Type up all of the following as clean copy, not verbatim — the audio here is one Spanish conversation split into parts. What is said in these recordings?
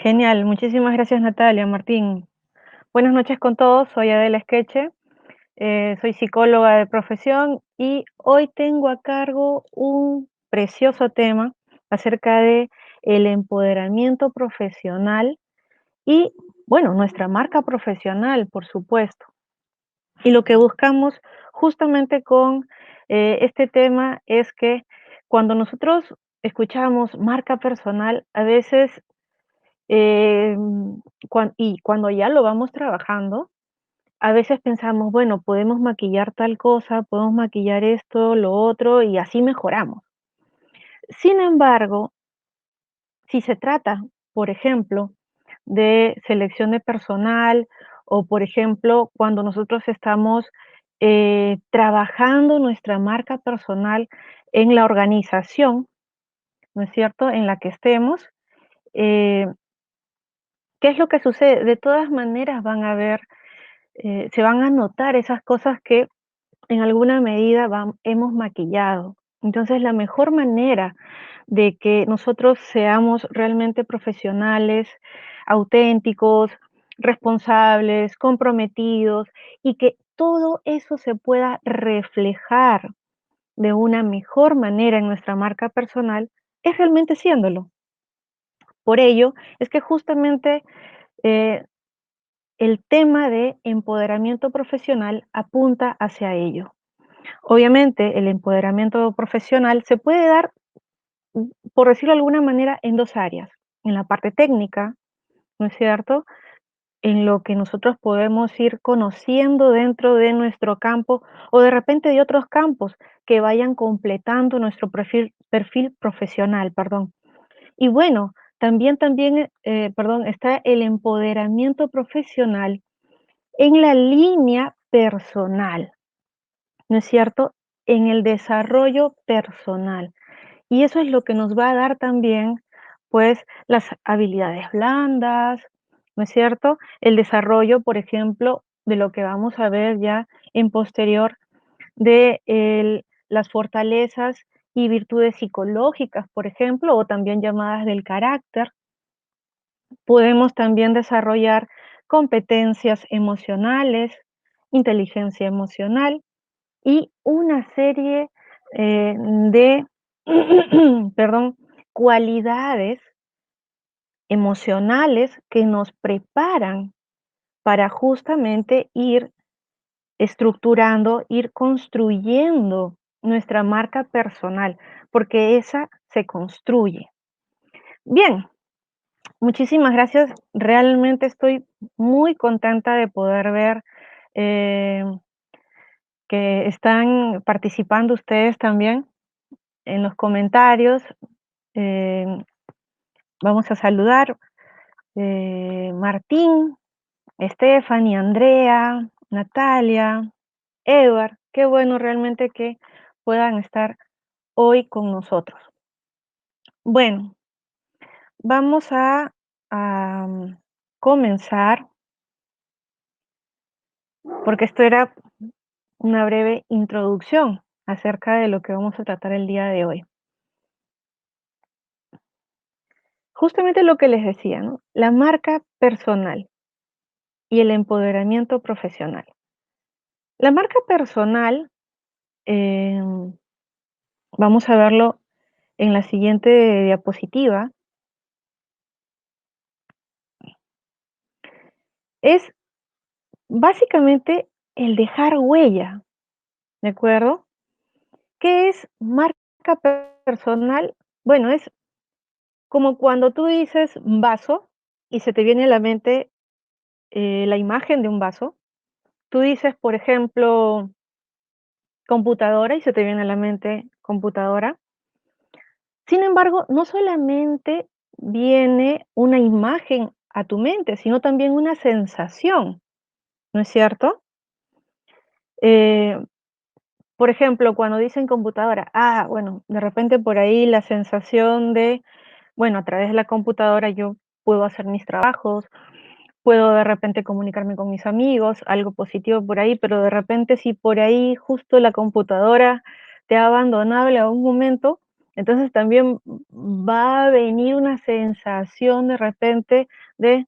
Genial, muchísimas gracias Natalia, Martín. Buenas noches con todos, soy Adela Esqueche, soy psicóloga de profesión y hoy tengo a cargo un precioso tema acerca de el empoderamiento profesional y, bueno, nuestra marca profesional, por supuesto. Y lo que buscamos justamente con este tema es que cuando nosotros escuchamos marca personal, a veces y cuando ya lo vamos trabajando, a veces pensamos, bueno, podemos maquillar tal cosa, podemos maquillar esto, lo otro, y así mejoramos. Sin embargo, si se trata, por ejemplo, de selección de personal o, por ejemplo, cuando nosotros estamos trabajando nuestra marca personal en la organización, ¿no es cierto?, en la que estemos, eh, ¿qué es lo que sucede? De todas maneras van a haber se van a notar esas cosas que en alguna medida hemos maquillado. Entonces, la mejor manera de que nosotros seamos realmente profesionales, auténticos, responsables, comprometidos y que todo eso se pueda reflejar de una mejor manera en nuestra marca personal es realmente siéndolo. Por ello, es que justamente eh, el tema de empoderamiento profesional apunta hacia ello. Obviamente, el empoderamiento profesional se puede dar, por decirlo de alguna manera, en dos áreas. En la parte técnica, ¿no es cierto? En lo que nosotros podemos ir conociendo dentro de nuestro campo o de repente de otros campos que vayan completando nuestro perfil profesional, perdón. Y bueno, está el empoderamiento profesional en la línea personal, ¿no es cierto? En el desarrollo personal. Y eso es lo que nos va a dar también, pues, las habilidades blandas, ¿no es cierto? El desarrollo, por ejemplo, de lo que vamos a ver ya en posterior, de las fortalezas y virtudes psicológicas, por ejemplo, o también llamadas del carácter. Podemos también desarrollar competencias emocionales, inteligencia emocional y una serie de, perdón, cualidades emocionales que nos preparan para justamente ir estructurando, ir construyendo nuestra marca personal, porque esa se construye. Bien, muchísimas gracias. Realmente estoy muy contenta de poder ver eh, que están participando ustedes también en los comentarios. Eh, Vamos a saludar Martín, Stephanie, Andrea, Natalia, Edward. Qué bueno realmente que puedan estar hoy con nosotros. Bueno, vamos a comenzar, porque esto era una breve introducción acerca de lo que vamos a tratar el día de hoy. Justamente lo que les decía, ¿no? La marca personal y el empoderamiento profesional. La marca personal, em, vamos a verlo en la siguiente diapositiva, es básicamente el dejar huella, ¿de acuerdo? ¿Qué es marca personal? Bueno, es como cuando tú dices vaso y se te viene a la mente la imagen de un vaso. Tú dices, por ejemplo, computadora y se te viene a la mente computadora. Sin embargo, no solamente viene una imagen a tu mente, sino también una sensación, ¿no es cierto? Eh, por ejemplo, cuando dicen computadora, bueno, de repente por ahí la sensación de, bueno, a través de la computadora yo puedo hacer mis trabajos, puedo de repente comunicarme con mis amigos, algo positivo por ahí, pero de repente si por ahí justo la computadora te ha abandonado en algún momento, Entonces también va a venir una sensación de repente de,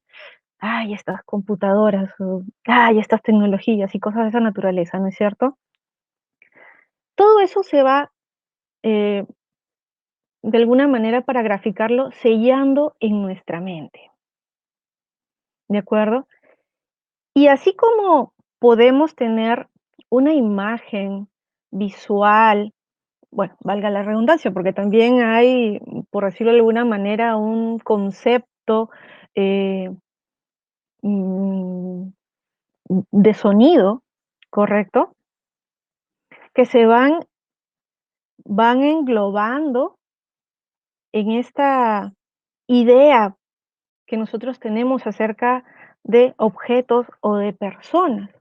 ay, estas computadoras, o ay, estas tecnologías y cosas de esa naturaleza, ¿no es cierto? Todo eso se va, eh, de alguna manera, para graficarlo, sellando en nuestra mente, ¿de acuerdo? Y así como podemos tener una imagen visual, bueno, valga la redundancia, porque también hay, por decirlo de alguna manera, un concepto eh, mm, de sonido, ¿correcto? Que van englobando en esta idea que nosotros tenemos acerca de objetos o de personas.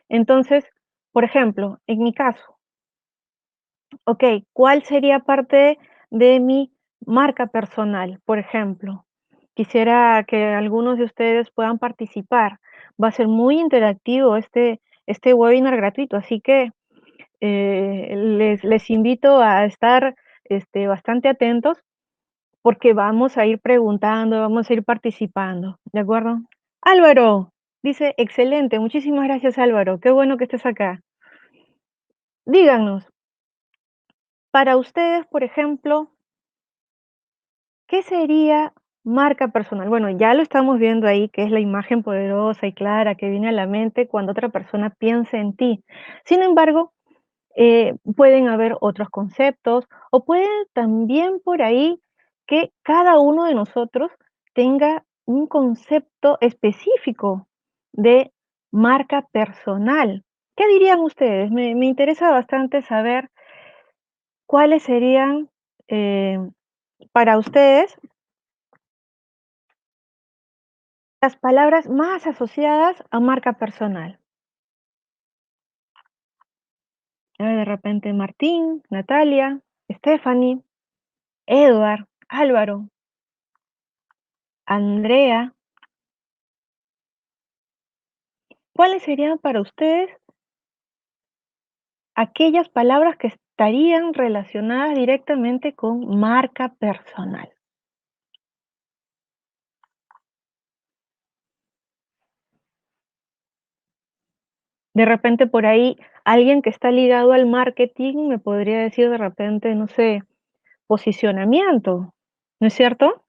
Entonces, por ejemplo, en mi caso, ok, ¿cuál sería parte de mi marca personal? Por ejemplo, quisiera que algunos de ustedes puedan participar. Va a ser muy interactivo este webinar gratuito, así que les invito a estar bastante atentos porque vamos a ir preguntando, vamos a ir participando, ¿de acuerdo? Álvaro, dice, excelente, muchísimas gracias Álvaro, qué bueno que estés acá. Díganos, para ustedes, por ejemplo, ¿qué sería marca personal? Bueno, ya lo estamos viendo ahí, que es la imagen poderosa y clara que viene a la mente cuando otra persona piensa en ti. Sin embargo, pueden haber otros conceptos o puede también por ahí que cada uno de nosotros tenga un concepto específico de marca personal. ¿Qué dirían ustedes? Me interesa bastante saber cuáles serían eh, para ustedes las palabras más asociadas a marca personal. De repente Martín, Natalia, Stephanie, Edward, Álvaro, Andrea. ¿Cuáles serían para ustedes aquellas palabras que estarían relacionadas directamente con marca personal? De repente por ahí, alguien que está ligado al marketing me podría decir de repente, no sé, posicionamiento, ¿no es cierto?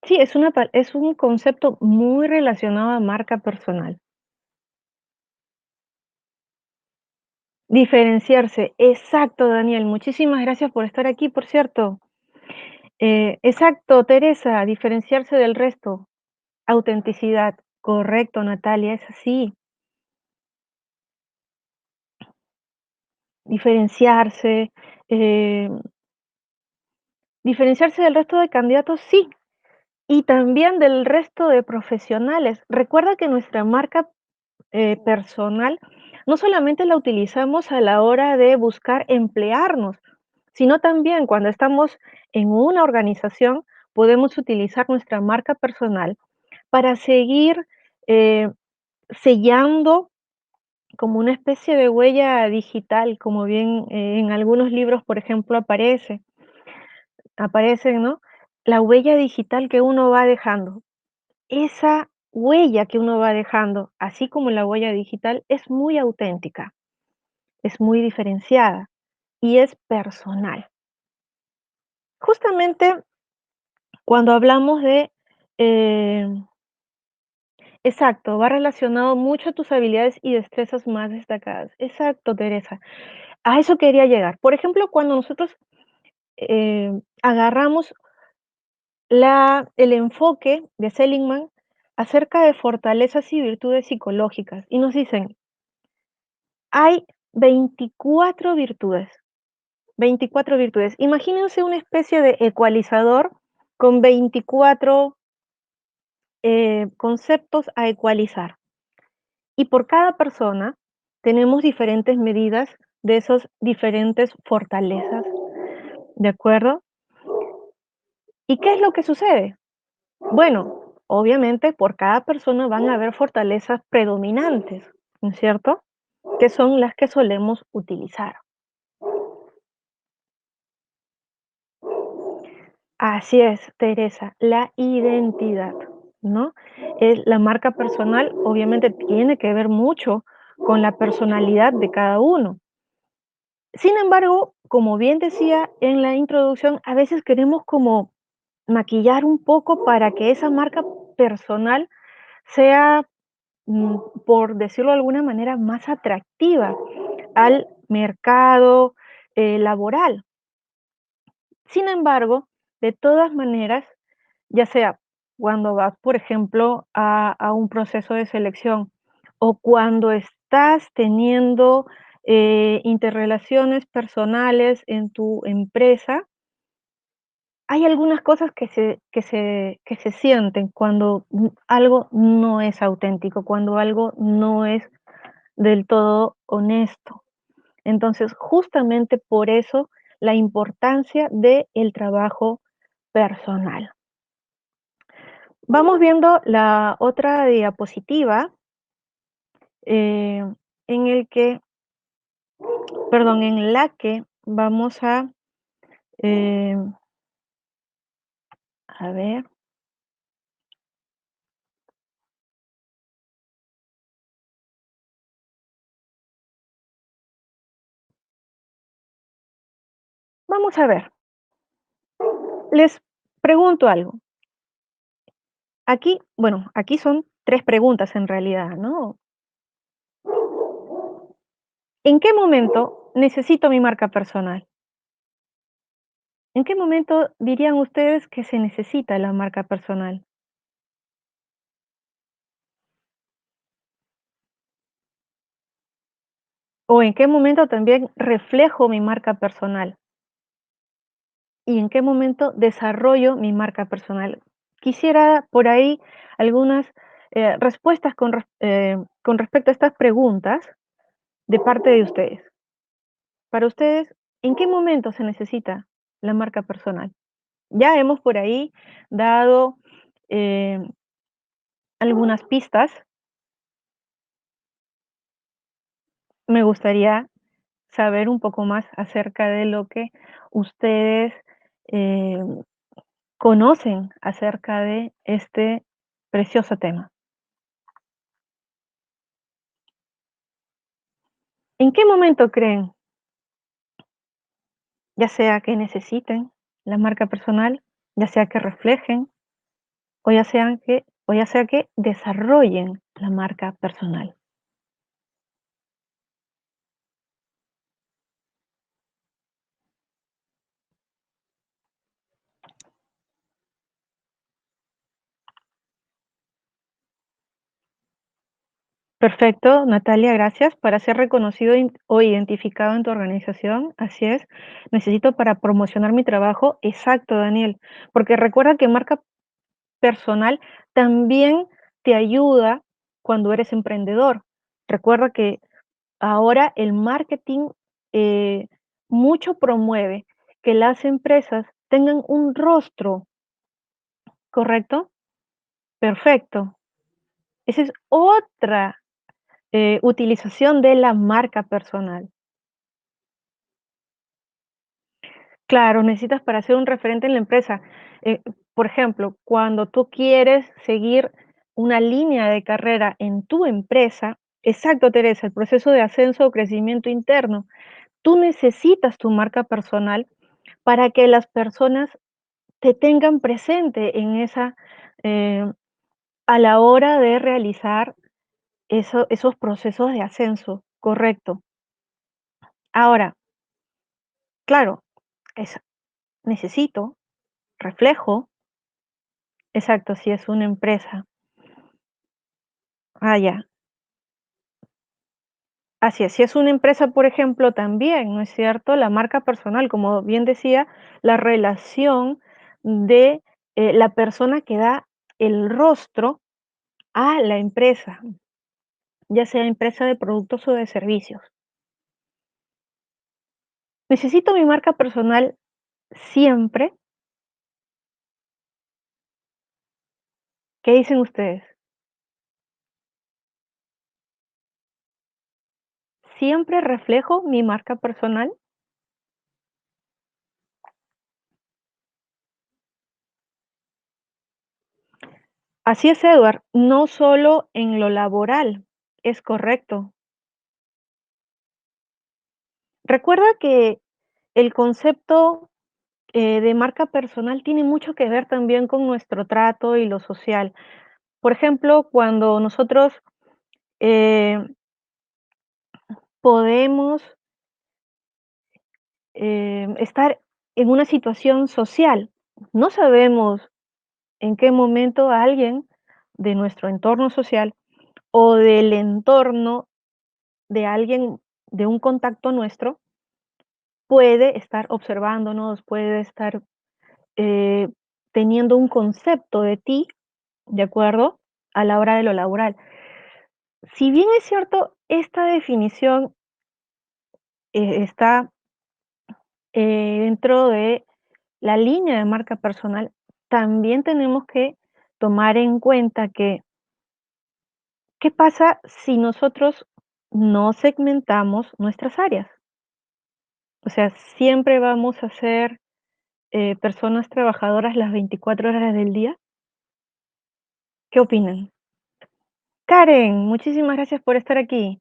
Sí, es un concepto muy relacionado a marca personal. Diferenciarse, exacto, Daniel. Muchísimas gracias por estar aquí, por cierto. Exacto, Teresa, diferenciarse del resto. Autenticidad, correcto, Natalia, es así. Diferenciarse, eh, diferenciarse del resto de candidatos, sí, y también del resto de profesionales. Recuerda que nuestra marca personal no solamente la utilizamos a la hora de buscar emplearnos, sino también cuando estamos en una organización, podemos utilizar nuestra marca personal para seguir eh, sellando como una especie de huella digital, como bien en algunos libros, por ejemplo, aparecen, ¿no? La huella digital que uno va dejando. Esa huella que uno va dejando, así como la huella digital, es muy auténtica, es muy diferenciada y es personal. Justamente cuando hablamos de, eh, exacto, va relacionado mucho a tus habilidades y destrezas más destacadas. Exacto, Teresa. A eso quería llegar. Por ejemplo, cuando nosotros agarramos el enfoque de Seligman acerca de fortalezas y virtudes psicológicas y nos dicen, hay 24 virtudes, 24 virtudes. Imagínense una especie de ecualizador con 24 conceptos a ecualizar. Y por cada persona tenemos diferentes medidas de esas diferentes fortalezas, ¿de acuerdo? ¿Y qué es lo que sucede? Bueno, obviamente por cada persona van a haber fortalezas predominantes, ¿no es cierto? Que son las que solemos utilizar. Así es, Teresa, la identidad, ¿no? La marca personal obviamente tiene que ver mucho con la personalidad de cada uno. Sin embargo, como bien decía en la introducción, a veces queremos como maquillar un poco para que esa marca personal sea, por decirlo de alguna manera, más atractiva al mercado laboral. Sin embargo, de todas maneras, ya sea cuando vas, por ejemplo, a un proceso de selección o cuando estás teniendo interrelaciones personales en tu empresa, hay algunas cosas que se sienten cuando algo no es auténtico, cuando algo no es del todo honesto. Entonces, justamente por eso la importancia del trabajo personal. Vamos viendo la otra diapositiva, eh, en el que, perdón, en la que vamos eh, a ver, vamos a ver, les pregunto algo. Aquí, bueno, aquí son 3 preguntas en realidad, ¿no? ¿En qué momento necesito mi marca personal? ¿En qué momento dirían ustedes que se necesita la marca personal? ¿O en qué momento también reflejo mi marca personal? ¿Y en qué momento desarrollo mi marca personal? Quisiera por ahí algunas respuestas con respecto a estas preguntas de parte de ustedes. Para ustedes, ¿en qué momento se necesita la marca personal? Ya hemos por ahí dado eh, algunas pistas. Me gustaría saber un poco más acerca de lo que ustedes eh, conocen acerca de este precioso tema. ¿En qué momento creen, ya sea que necesiten la marca personal, ya sea que reflejen o ya sea que desarrollen la marca personal? Perfecto, Natalia, gracias. Para ser reconocido o identificado en tu organización, así es, necesito para promocionar mi trabajo, exacto, Daniel, porque recuerda que marca personal también te ayuda cuando eres emprendedor. Recuerda que ahora el marketing eh, mucho promueve que las empresas tengan un rostro, ¿correcto? Perfecto. Esa es otra utilización de la marca personal. Claro, necesitas para ser un referente en la empresa. Por ejemplo, cuando tú quieres seguir una línea de carrera en tu empresa, exacto, Teresa, el proceso de ascenso o crecimiento interno, tú necesitas tu marca personal para que las personas te tengan presente en eh, a la hora de realizar esos procesos de ascenso, correcto. Ahora, claro, es, necesito, reflejo, exacto, si es una empresa. Ah, ya. Así es, si es una empresa, por ejemplo, también, ¿no es cierto? La marca personal, como bien decía, la relación de la persona que da el rostro a la empresa, ya sea empresa de productos o de servicios. Necesito mi marca personal siempre. ¿Qué dicen ustedes? ¿Siempre reflejo mi marca personal? Así es, Edward, no solo en lo laboral, es correcto. Recuerda que el concepto de marca personal tiene mucho que ver también con nuestro trato y lo social. Por ejemplo, cuando nosotros eh, podemos estar en una situación social, no sabemos en qué momento alguien de nuestro entorno social o del entorno de alguien de un contacto nuestro puede estar observándonos, puede estar eh, teniendo un concepto de ti, ¿de acuerdo? A la hora de lo laboral. Si bien es cierto, esta definición está dentro de la línea de marca personal, también tenemos que tomar en cuenta que, ¿qué pasa si nosotros no segmentamos nuestras áreas? O sea, siempre vamos a ser personas trabajadoras las 24 horas del día. ¿Qué opinan? Karen, muchísimas gracias por estar aquí.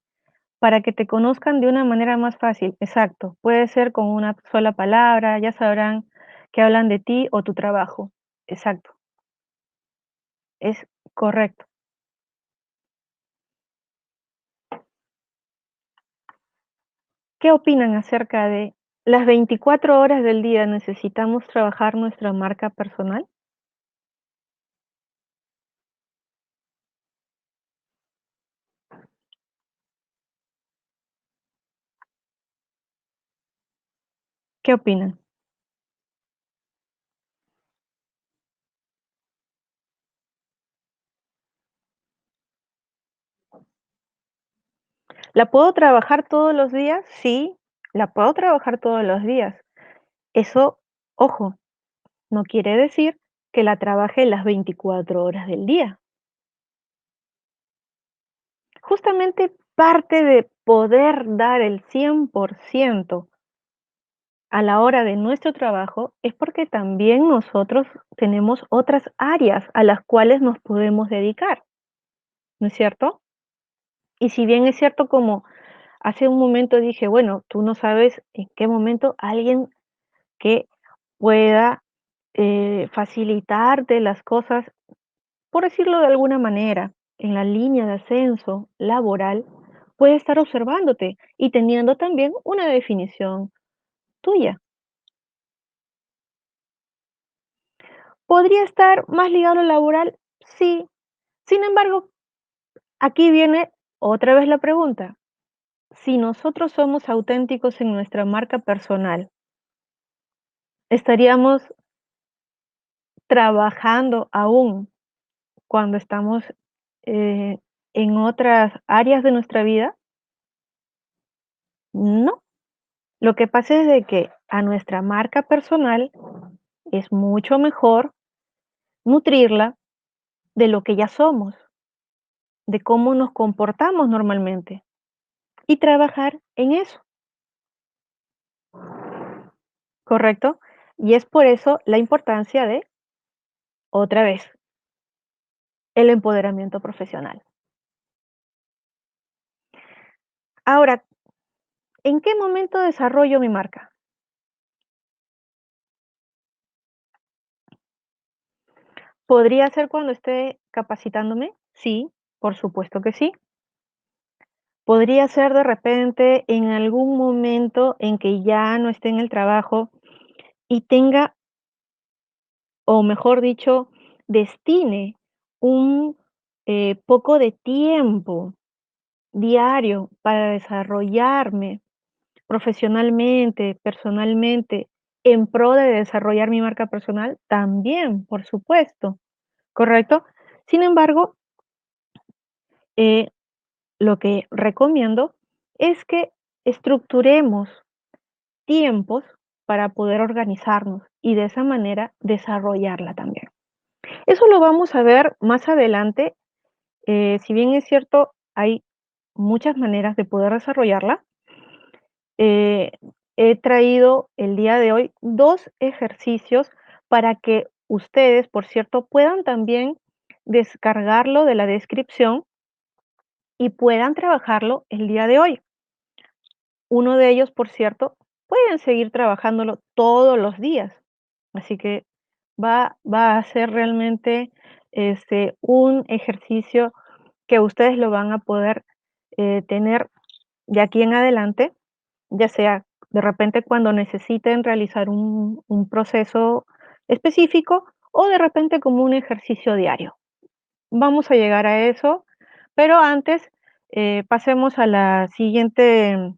Para que te conozcan de una manera más fácil, exacto. Puede ser con una sola palabra, ya sabrán que hablan de ti o tu trabajo. Exacto, es correcto. ¿Qué opinan acerca de las 24 horas del día necesitamos trabajar nuestra marca personal? ¿Qué opinan? ¿La puedo trabajar todos los días? Sí, la puedo trabajar todos los días. Eso, ojo, no quiere decir que la trabaje las 24 horas del día. Justamente parte de poder dar el 100% a la hora de nuestro trabajo es porque también nosotros tenemos otras áreas a las cuales nos podemos dedicar, ¿no es cierto? Y si bien es cierto, como hace un momento dije, bueno, tú no sabes en qué momento alguien que pueda facilitarte las cosas, por decirlo de alguna manera, en la línea de ascenso laboral, puede estar observándote y teniendo también una definición tuya. ¿Podría estar más ligado a lo laboral? Sí. Sin embargo, aquí viene otra vez la pregunta. Si nosotros somos auténticos en nuestra marca personal, ¿estaríamos trabajando aún cuando estamos eh, en otras áreas de nuestra vida? No. Lo que pasa es de que a nuestra marca personal es mucho mejor nutrirla de lo que ya somos, de cómo nos comportamos normalmente y trabajar en eso, ¿correcto? Y es por eso la importancia de, otra vez, el empoderamiento profesional. Ahora, ¿en qué momento desarrollo mi marca? ¿Podría ser cuando esté capacitándome? Sí, por supuesto que sí. Podría ser de repente en algún momento en que ya no esté en el trabajo y tenga, o mejor dicho, destine un poco de tiempo diario para desarrollarme profesionalmente, personalmente, en pro de desarrollar mi marca personal, también, por supuesto, ¿correcto? Sin embargo, eh, lo que recomiendo es que estructuremos tiempos para poder organizarnos y de esa manera desarrollarla también. Eso lo vamos a ver más adelante. Si bien es cierto, hay muchas maneras de poder desarrollarla. eh, He traído el día de hoy dos ejercicios para que ustedes, por cierto, puedan también descargarlo de la descripción y puedan trabajarlo el día de hoy. Uno de ellos, por cierto, pueden seguir trabajándolo todos los días. Así que va a ser realmente, un ejercicio que ustedes lo van a poder, tener de aquí en adelante, ya sea de repente cuando necesiten realizar un proceso específico o de repente como un ejercicio diario. Vamos a llegar a eso, pero antes, pasemos a la siguiente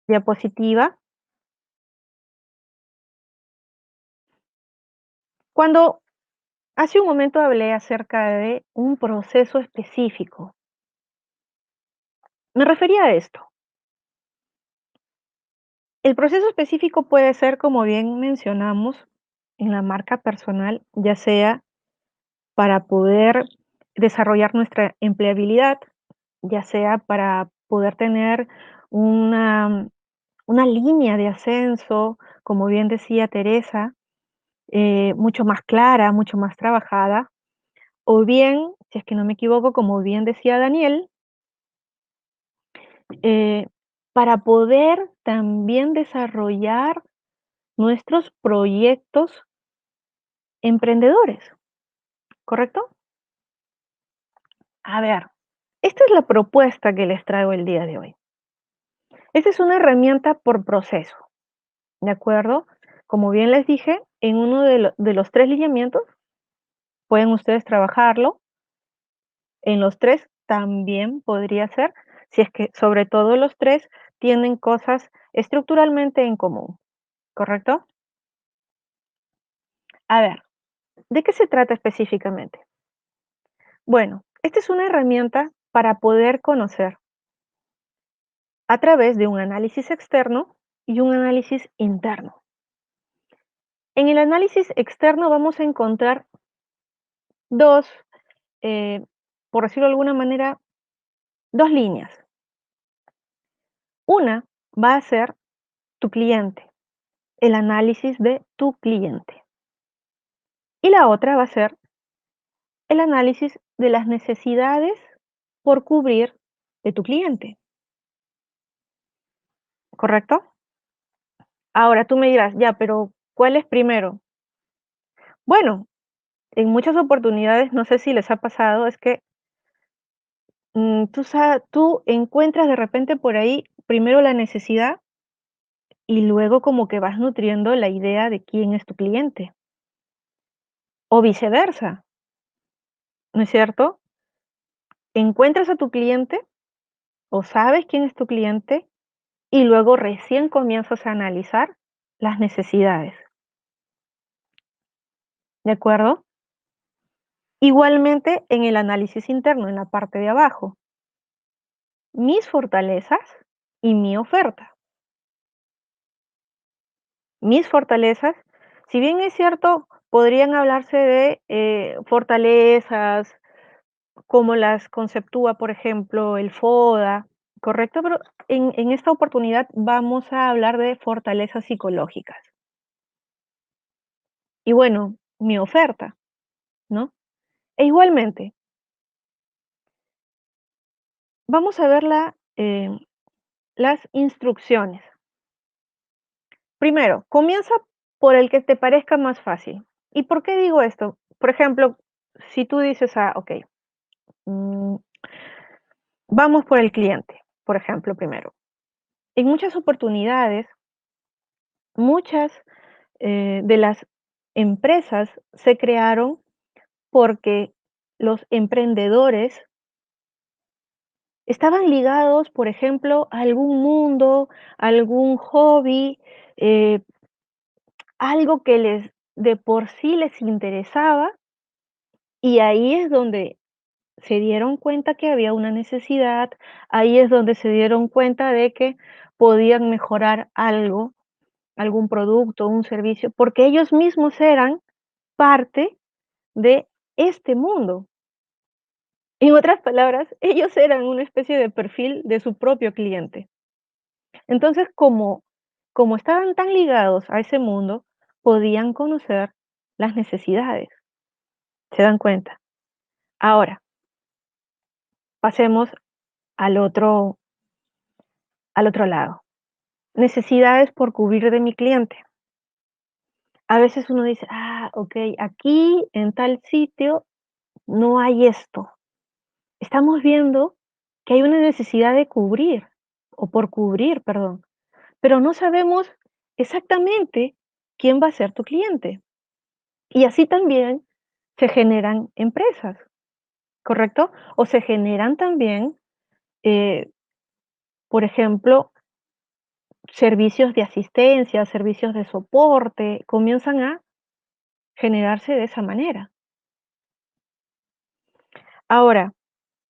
diapositiva. Cuando hace un momento hablé acerca de un proceso específico, me refería a esto. El proceso específico puede ser, como bien mencionamos, en la marca personal, ya sea para poder desarrollar nuestra empleabilidad, ya sea para poder tener una, una línea de ascenso, como bien decía Teresa, mucho más clara, mucho más trabajada, o bien, si es que no me equivoco, como bien decía Daniel, eh, para poder también desarrollar nuestros proyectos emprendedores, ¿correcto? A ver, esta es la propuesta que les traigo el día de hoy. Esta es una herramienta por proceso, ¿de acuerdo? Como bien les dije, en uno de los tres lineamientos pueden ustedes trabajarlo, en los tres también podría ser, si es que sobre todo los tres tienen cosas estructuralmente en común, ¿correcto? A ver, ¿de qué se trata específicamente? Bueno, esta es una herramienta para poder conocer a través de un análisis externo y un análisis interno. En el análisis externo vamos a encontrar dos, eh, por decirlo de alguna manera, dos líneas. Una va a ser tu cliente, el análisis de tu cliente. Y la otra va a ser el análisis de las necesidades por cubrir de tu cliente, ¿correcto? Ahora tú me dirás, ya, pero ¿cuál es primero? Bueno, en muchas oportunidades, no sé si les ha pasado, es que tú encuentras de repente por ahí primero la necesidad y luego como que vas nutriendo la idea de quién es tu cliente, o viceversa, ¿no es cierto? Encuentras a tu cliente o sabes quién es tu cliente y luego recién comienzas a analizar las necesidades, ¿de acuerdo? Igualmente en el análisis interno, en la parte de abajo, mis fortalezas y mi oferta. Mis fortalezas, si bien es cierto, podrían hablarse de fortalezas como las conceptúa, por ejemplo, el FODA, ¿correcto? Pero en esta oportunidad vamos a hablar de fortalezas psicológicas. Y bueno, mi oferta, ¿no? E igualmente, vamos a ver las instrucciones. Primero, comienza por el que te parezca más fácil. ¿Y por qué digo esto? Por ejemplo, si tú dices, ok, mm, vamos por el cliente, por ejemplo, primero. En muchas oportunidades, muchas de las empresas se crearon porque los emprendedores estaban ligados, por ejemplo, a algún mundo, a algún hobby, eh, algo que les de por sí les interesaba, y ahí es donde se dieron cuenta que había una necesidad, ahí es donde se dieron cuenta de que podían mejorar algo, algún producto, un servicio, porque ellos mismos eran parte de este mundo. En otras palabras, ellos eran una especie de perfil de su propio cliente. Entonces, como estaban tan ligados a ese mundo, podían conocer las necesidades. ¿Se dan cuenta? Ahora, pasemos al otro lado. Necesidades por cubrir de mi cliente. A veces uno dice, ok, aquí en tal sitio no hay esto. Estamos viendo que hay una necesidad de cubrir, o por cubrir, perdón, pero no sabemos exactamente quién va a ser tu cliente. Y así también se generan empresas, ¿correcto? O se generan también, eh, por ejemplo, servicios de asistencia, servicios de soporte, comienzan a generarse de esa manera. Ahora,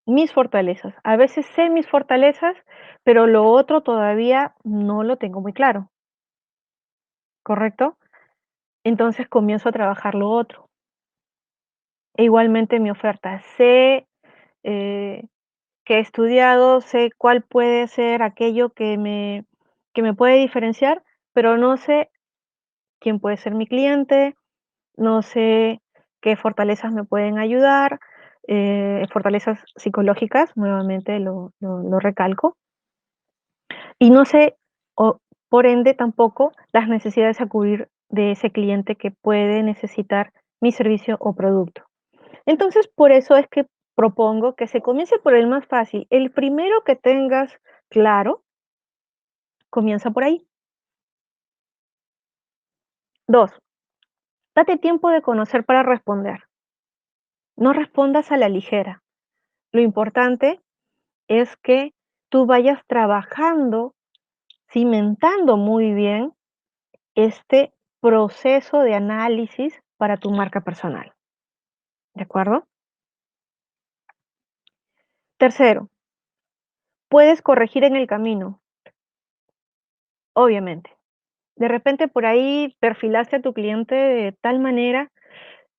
mis fortalezas. A veces sé mis fortalezas, pero lo otro todavía no lo tengo muy claro, ¿correcto? Entonces comienzo a trabajar lo otro. E igualmente mi oferta. Sé eh, que he estudiado, sé cuál puede ser aquello que me puede diferenciar, pero no sé quién puede ser mi cliente, no sé qué fortalezas me pueden ayudar, fortalezas psicológicas, nuevamente lo recalco, y no sé, o por ende tampoco, las necesidades a cubrir de ese cliente que puede necesitar mi servicio o producto. Entonces, por eso es que propongo que se comience por el más fácil. El primero que tengas claro, comienza por ahí. 2, date tiempo de conocer para responder. No respondas a la ligera. Lo importante es que tú vayas trabajando, cimentando muy bien este proceso de análisis para tu marca personal, ¿de acuerdo? Tercero, puedes corregir en el camino, obviamente. De repente por ahí perfilaste a tu cliente de tal manera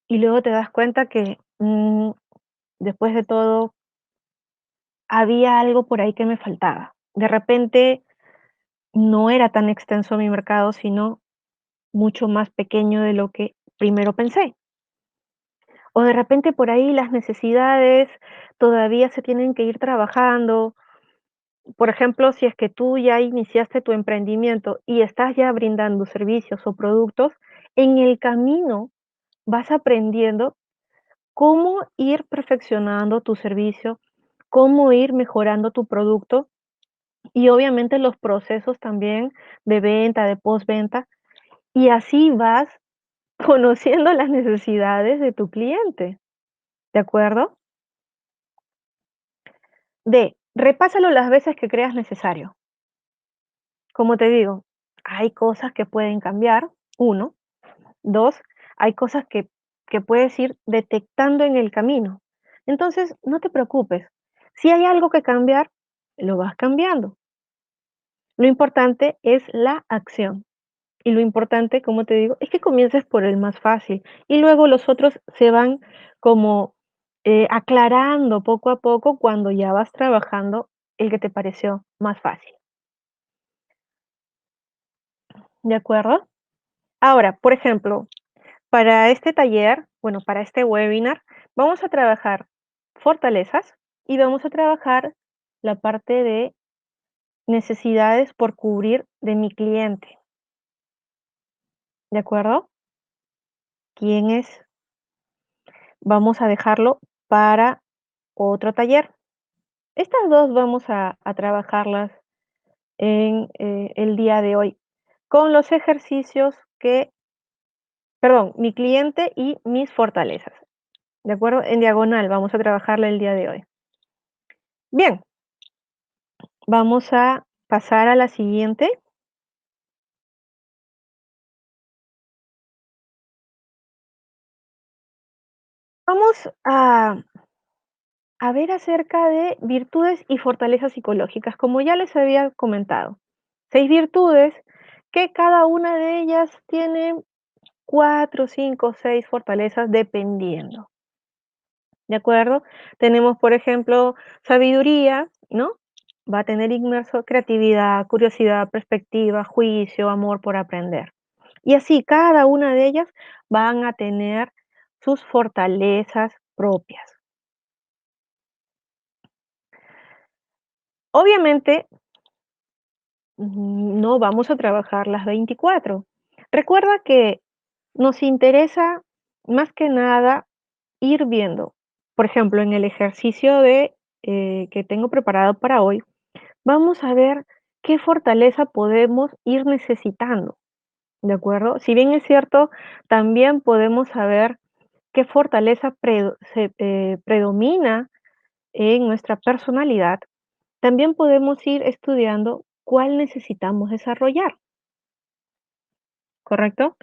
y luego te das cuenta que después de todo había algo por ahí que me faltaba. De repente no era tan extenso mi mercado, sino mucho más pequeño de lo que primero pensé. O de repente por ahí las necesidades todavía se tienen que ir trabajando. Por ejemplo, si es que tú ya iniciaste tu emprendimiento y estás ya brindando servicios o productos, en el camino vas aprendiendo cómo ir perfeccionando tu servicio, cómo ir mejorando tu producto y obviamente los procesos también de venta, de postventa, y así vas conociendo las necesidades de tu cliente, ¿de acuerdo? D, repásalo las veces que creas necesario. Como te digo, hay cosas que pueden cambiar, uno. Dos, hay cosas que puedes ir detectando en el camino. Entonces, no te preocupes. Si hay algo que cambiar, lo vas cambiando. Lo importante es la acción. Y lo importante, como te digo, es que comiences por el más fácil y luego los otros se van como aclarando poco a poco cuando ya vas trabajando el que te pareció más fácil. ¿De acuerdo? Ahora, por ejemplo, para este taller, bueno, para este webinar, vamos a trabajar fortalezas y vamos a trabajar la parte de necesidades por cubrir de mi cliente, ¿de acuerdo? ¿Quién es? Vamos a dejarlo para otro taller. Estas dos vamos a trabajarlas en el día de hoy con los ejercicios perdón, mi cliente y mis fortalezas, ¿de acuerdo? En diagonal vamos a trabajarla el día de hoy. Bien, vamos a pasar a la siguiente. Vamos a ver acerca de virtudes y fortalezas psicológicas, como ya les había comentado. 6 virtudes que cada una de ellas tiene 4, 5, 6 fortalezas dependiendo, ¿de acuerdo? Tenemos, por ejemplo, sabiduría, ¿no? Va a tener inmerso creatividad, curiosidad, perspectiva, juicio, amor por aprender. Y así cada una de ellas van a tener sus fortalezas propias. Obviamente, no vamos a trabajar las 24. Recuerda que nos interesa más que nada ir viendo. Por ejemplo, en el ejercicio que tengo preparado para hoy, vamos a ver qué fortaleza podemos ir necesitando, ¿de acuerdo? Si bien es cierto, también podemos saber qué fortaleza predomina en nuestra personalidad. También podemos ir estudiando cuál necesitamos desarrollar, ¿correcto?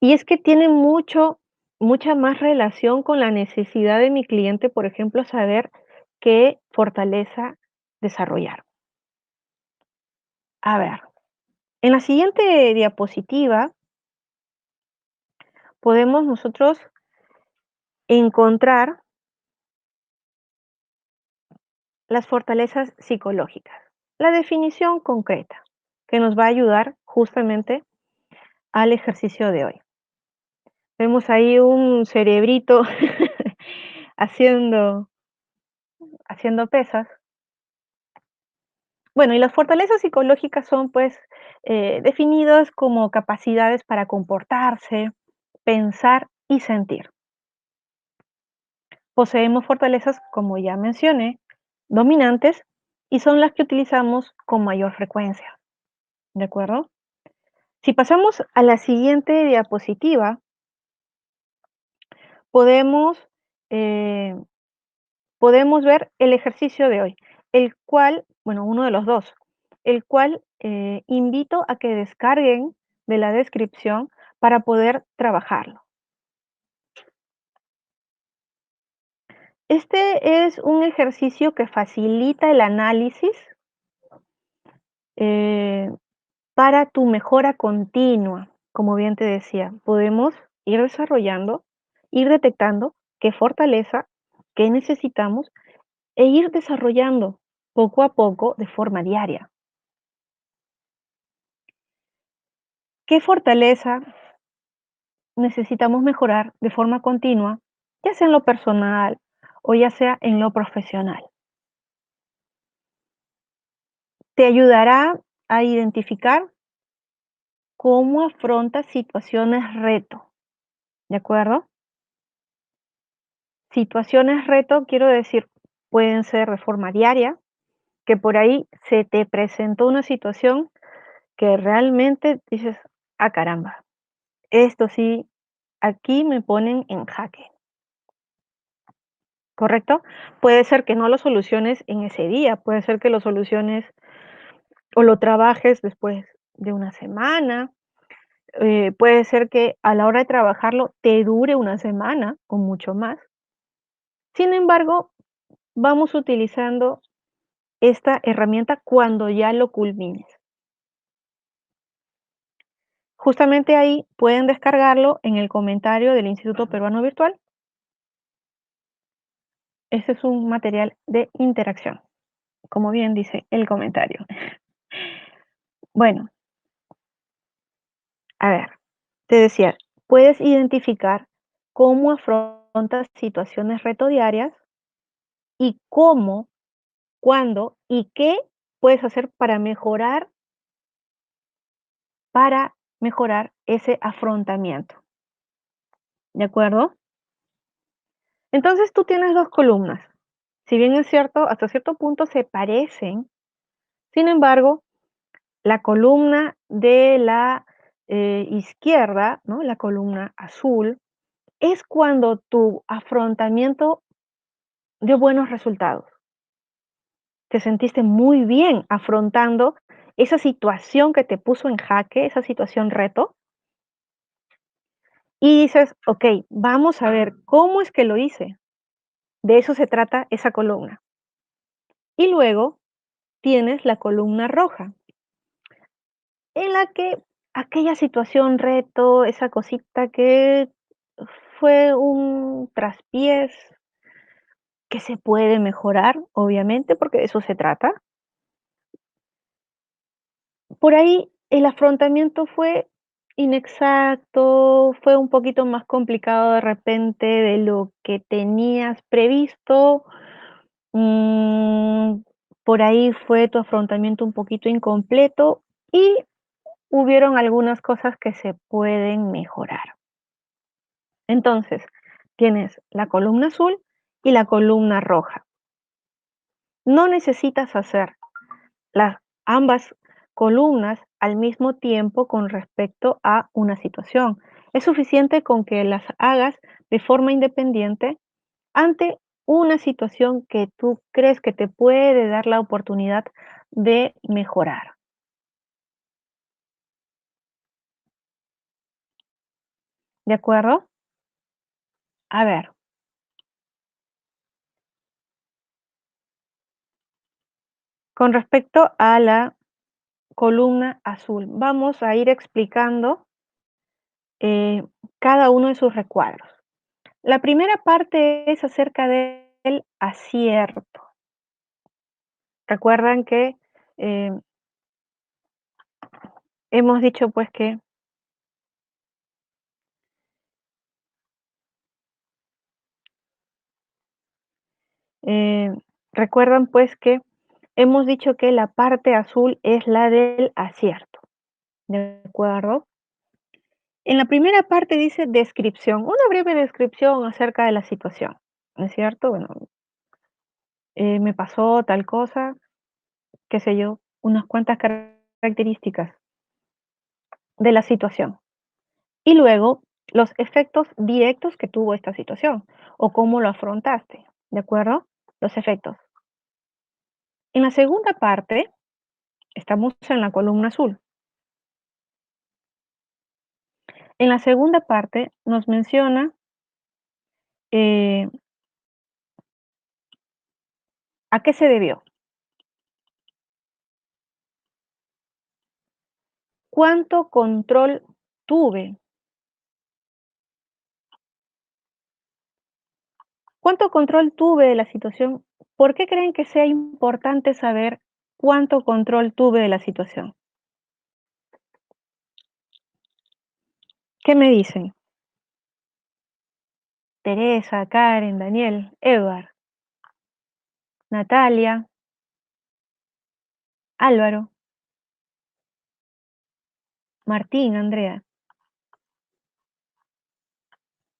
Y es que tiene mucha más relación con la necesidad de mi cliente, por ejemplo, saber qué fortaleza desarrollar. A ver, en la siguiente diapositiva podemos nosotros encontrar las fortalezas psicológicas, la definición concreta que nos va a ayudar justamente al ejercicio de hoy. Vemos ahí un cerebrito haciendo, haciendo pesas. Bueno, y las fortalezas psicológicas son pues definidas como capacidades para comportarse, pensar y sentir. Poseemos fortalezas, como ya mencioné, dominantes y son las que utilizamos con mayor frecuencia. ¿De acuerdo? Si pasamos a la siguiente diapositiva, podemos, eh, podemos ver el ejercicio de hoy, el cual, bueno, uno de los dos, el cual invito a que descarguen de la descripción para poder trabajarlo. Este es un ejercicio que facilita el análisis eh, para tu mejora continua. Como bien te decía, podemos ir desarrollando, ir detectando qué fortaleza, qué necesitamos e ir desarrollando poco a poco de forma diaria. ¿Qué fortaleza necesitamos mejorar de forma continua, ya sea en lo personal o ya sea en lo profesional? Te ayudará a identificar cómo afrontas situaciones reto, ¿de acuerdo? Situaciones reto, quiero decir, pueden ser de forma diaria, que por ahí se te presentó una situación que realmente dices, ah, caramba, esto sí, aquí me ponen en jaque, ¿correcto? Puede ser que no lo soluciones en ese día, puede ser que lo soluciones o lo trabajes después de una semana, puede ser que a la hora de trabajarlo te dure una semana o mucho más. Sin embargo, vamos utilizando esta herramienta cuando ya lo culmines. Justamente ahí pueden descargarlo en el comentario del Instituto Peruano Virtual. Este es un material de interacción, como bien dice el comentario. Bueno, a ver, te decía, puedes identificar cómo afrontas situaciones reto diarias y cómo, cuándo y qué puedes hacer para mejorar ese afrontamiento. ¿De acuerdo? Entonces tú tienes dos columnas. Si bien es cierto, hasta cierto punto se parecen, sin embargo, la columna de la izquierda, ¿no? La columna azul, es cuando tu afrontamiento dio buenos resultados. Te sentiste muy bien afrontando esa situación que te puso en jaque, esa situación reto, y dices, ok, vamos a ver cómo es que lo hice. De eso se trata esa columna. Y luego tienes la columna roja, en la que aquella situación reto, esa cosita que fue un traspiés que se puede mejorar, obviamente, porque de eso se trata. Por ahí el afrontamiento fue inexacto, fue un poquito más complicado de repente de lo que tenías previsto, mm, por ahí fue tu afrontamiento un poquito incompleto y hubieron algunas cosas que se pueden mejorar. Entonces, tienes la columna azul y la columna roja. No necesitas hacer las ambas columnas al mismo tiempo con respecto a una situación. Es suficiente con que las hagas de forma independiente ante una situación que tú crees que te puede dar la oportunidad de mejorar. ¿De acuerdo? A ver, con respecto a la columna azul, vamos a ir explicando eh, cada uno de sus recuadros. La primera parte es acerca del acierto. Recuerdan que eh, hemos dicho pues que, eh, recuerdan pues que hemos dicho que la parte azul es la del acierto, ¿de acuerdo? En la primera parte dice descripción, una breve descripción acerca de la situación, ¿no es cierto? Bueno, me pasó tal cosa, qué sé yo, unas cuantas características de la situación. Y luego los efectos directos que tuvo esta situación o cómo lo afrontaste, ¿de acuerdo? Los efectos. En la segunda parte, estamos en la columna azul. En la segunda parte nos menciona eh, a qué se debió, cuánto control tuve, cuánto control tuve de la situación. ¿Por qué creen que sea importante saber cuánto control tuve de la situación? ¿Qué me dicen? Teresa, Karen, Daniel, Edward, Natalia, Álvaro, Martín, Andrea.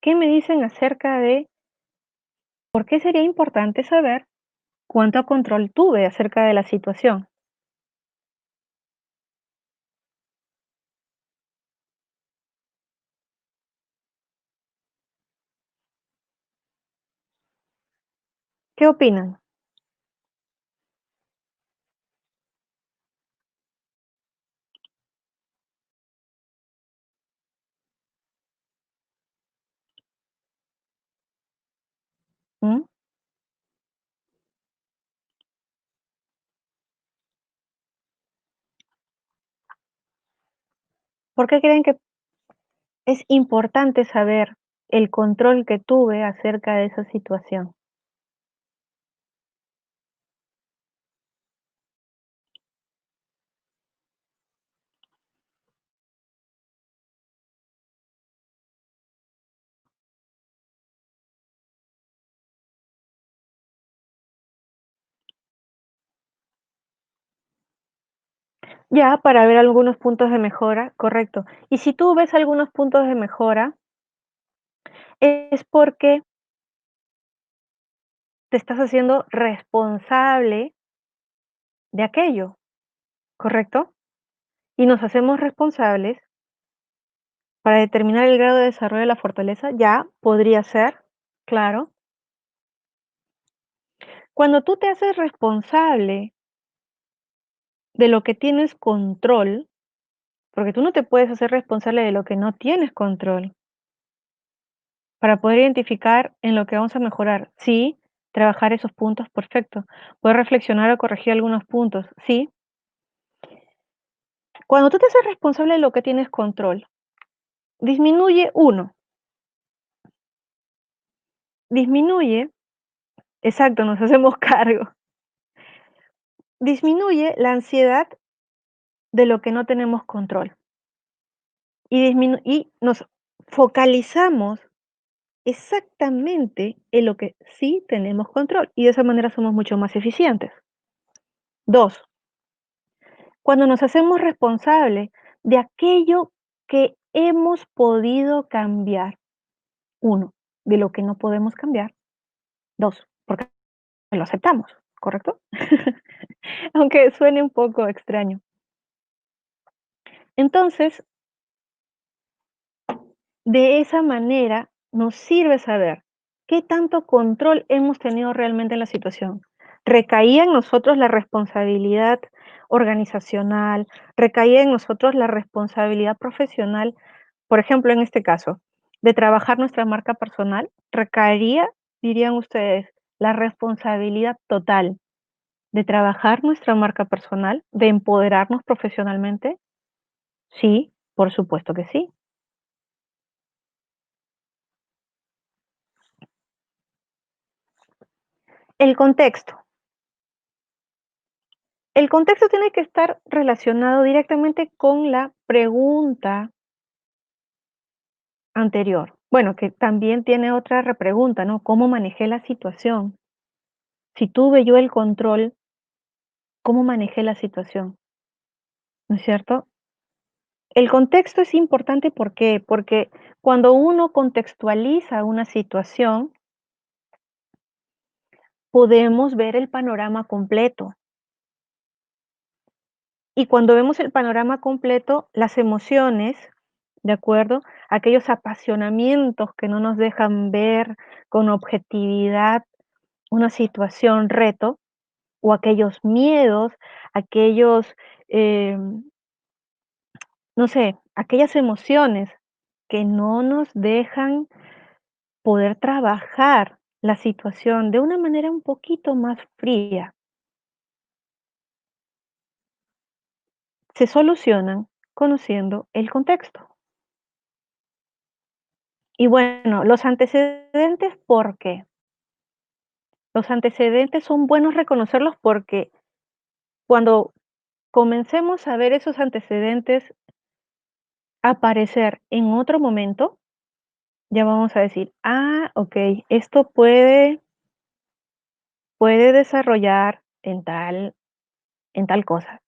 ¿Qué me dicen acerca de por qué sería importante saber cuánto control tuve acerca de la situación? ¿Qué opinan? ¿Mm? ¿Por qué creen que es importante saber el control que tuve acerca de esa situación? Ya, para ver algunos puntos de mejora, correcto. Y si tú ves algunos puntos de mejora, es porque te estás haciendo responsable de aquello, ¿correcto? Y nos hacemos responsables para determinar el grado de desarrollo de la fortaleza, ya podría ser, claro. Cuando tú te haces responsable de lo que tienes control, porque tú no te puedes hacer responsable de lo que no tienes control, para poder identificar en lo que vamos a mejorar. Sí, trabajar esos puntos, perfecto. Poder reflexionar o corregir algunos puntos, sí. Cuando tú te haces responsable de lo que tienes control, disminuye uno, disminuye, exacto, nos hacemos cargo, disminuye la ansiedad de lo que no tenemos control. y nos focalizamos exactamente en lo que sí tenemos control, y de esa manera somos mucho más eficientes. 2, cuando nos hacemos responsables de aquello que hemos podido cambiar. Uno, de lo que no podemos cambiar. 2, porque lo aceptamos, ¿correcto? Aunque suene un poco extraño. Entonces, de esa manera nos sirve saber qué tanto control hemos tenido realmente en la situación. ¿Recaía en nosotros la responsabilidad organizacional? ¿Recaía en nosotros la responsabilidad profesional? Por ejemplo, en este caso, de trabajar nuestra marca personal, ¿recaería, dirían ustedes, la responsabilidad total de trabajar nuestra marca personal, de empoderarnos profesionalmente? Sí, por supuesto que sí. El contexto. El contexto tiene que estar relacionado directamente con la pregunta anterior. Bueno, que también tiene otra repregunta, ¿no? ¿Cómo manejé la situación? Si tuve yo el control, ¿cómo manejé la situación? ¿No es cierto? El contexto es importante, ¿por qué? Porque cuando uno contextualiza una situación, podemos ver el panorama completo. Y cuando vemos el panorama completo, las emociones, ¿de acuerdo? Aquellos apasionamientos que no nos dejan ver con objetividad una situación, reto, o aquellos miedos, aquellos, no sé, aquellas emociones que no nos dejan poder trabajar la situación de una manera un poquito más fría, se solucionan conociendo el contexto. Y bueno, los antecedentes, ¿por qué? Los antecedentes son buenos reconocerlos porque cuando comencemos a ver esos antecedentes aparecer en otro momento, ya vamos a decir, ah, ok, esto puede desarrollar en tal cosa,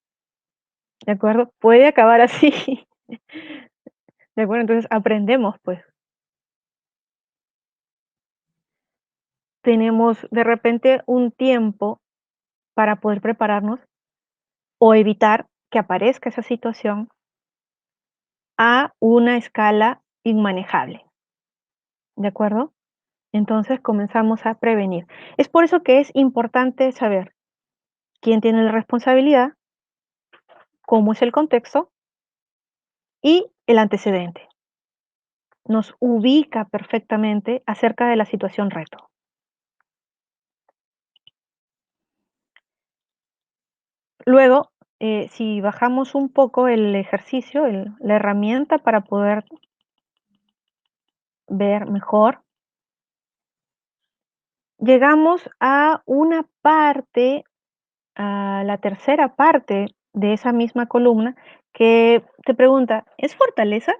¿de acuerdo? Puede acabar así, ¿de acuerdo? Entonces aprendemos, pues, tenemos de repente un tiempo para poder prepararnos o evitar que aparezca esa situación a una escala inmanejable, ¿de acuerdo? Entonces comenzamos a prevenir. Es por eso que es importante saber quién tiene la responsabilidad, cómo es el contexto y el antecedente. Nos ubica perfectamente acerca de la situación reto. Luego, si bajamos un poco el ejercicio, la herramienta para poder ver mejor, llegamos a una parte, a la tercera parte de esa misma columna que te pregunta, ¿es fortaleza?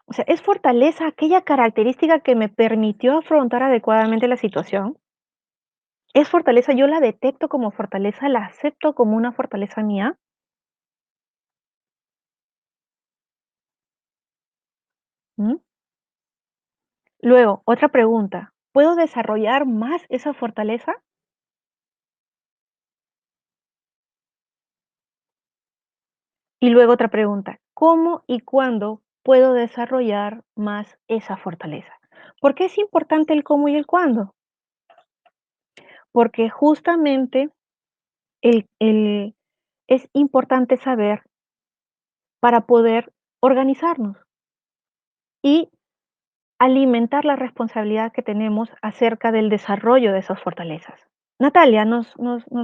O sea, ¿es fortaleza aquella característica que me permitió afrontar adecuadamente la situación? ¿Es fortaleza? ¿Yo la detecto como fortaleza? ¿La acepto como una fortaleza mía? ¿Mm? Luego, otra pregunta, ¿puedo desarrollar más esa fortaleza? Y luego otra pregunta, ¿cómo y cuándo puedo desarrollar más esa fortaleza? ¿Por qué es importante el cómo y el cuándo? Porque justamente es importante saber para poder organizarnos y alimentar la responsabilidad que tenemos acerca del desarrollo de esas fortalezas. Natalia, nos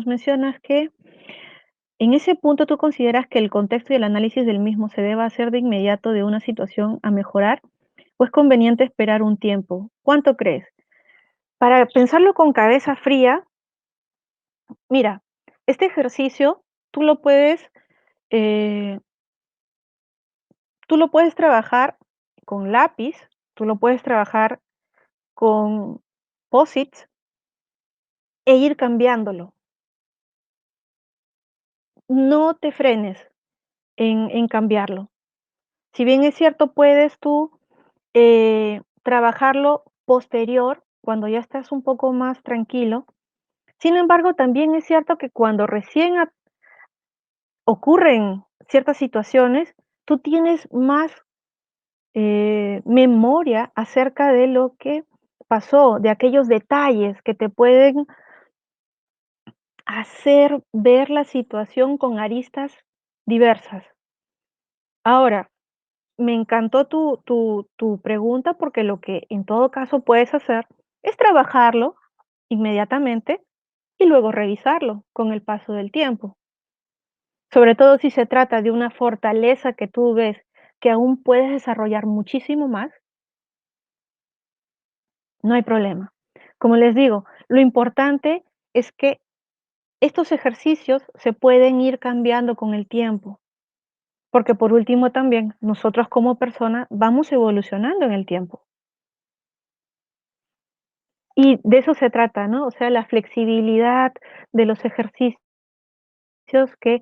mencionas que en ese punto tú consideras que el contexto y el análisis del mismo se deba hacer de inmediato de una situación a mejorar o es conveniente esperar un tiempo. ¿Cuánto crees? Para pensarlo con cabeza fría, mira, este ejercicio tú lo puedes eh, Tú lo puedes trabajar con lápiz, tú lo puedes trabajar con Post-its e ir cambiándolo. No te frenes en cambiarlo. Si bien es cierto, puedes tú, trabajarlo posterior, cuando ya estás un poco más tranquilo. Sin embargo, también es cierto que cuando recién ocurren ciertas situaciones, tú tienes más, memoria acerca de lo que pasó, de aquellos detalles que te pueden hacer ver la situación con aristas diversas. Ahora, me encantó tu pregunta, porque lo que en todo caso puedes hacer es trabajarlo inmediatamente y luego revisarlo con el paso del tiempo. Sobre todo si se trata de una fortaleza que tú ves que aún puedes desarrollar muchísimo más, no hay problema. Como les digo, lo importante es que estos ejercicios se pueden ir cambiando con el tiempo, porque por último también nosotros como personas vamos evolucionando en el tiempo. Y de eso se trata, ¿no? O sea, la flexibilidad de los ejercicios que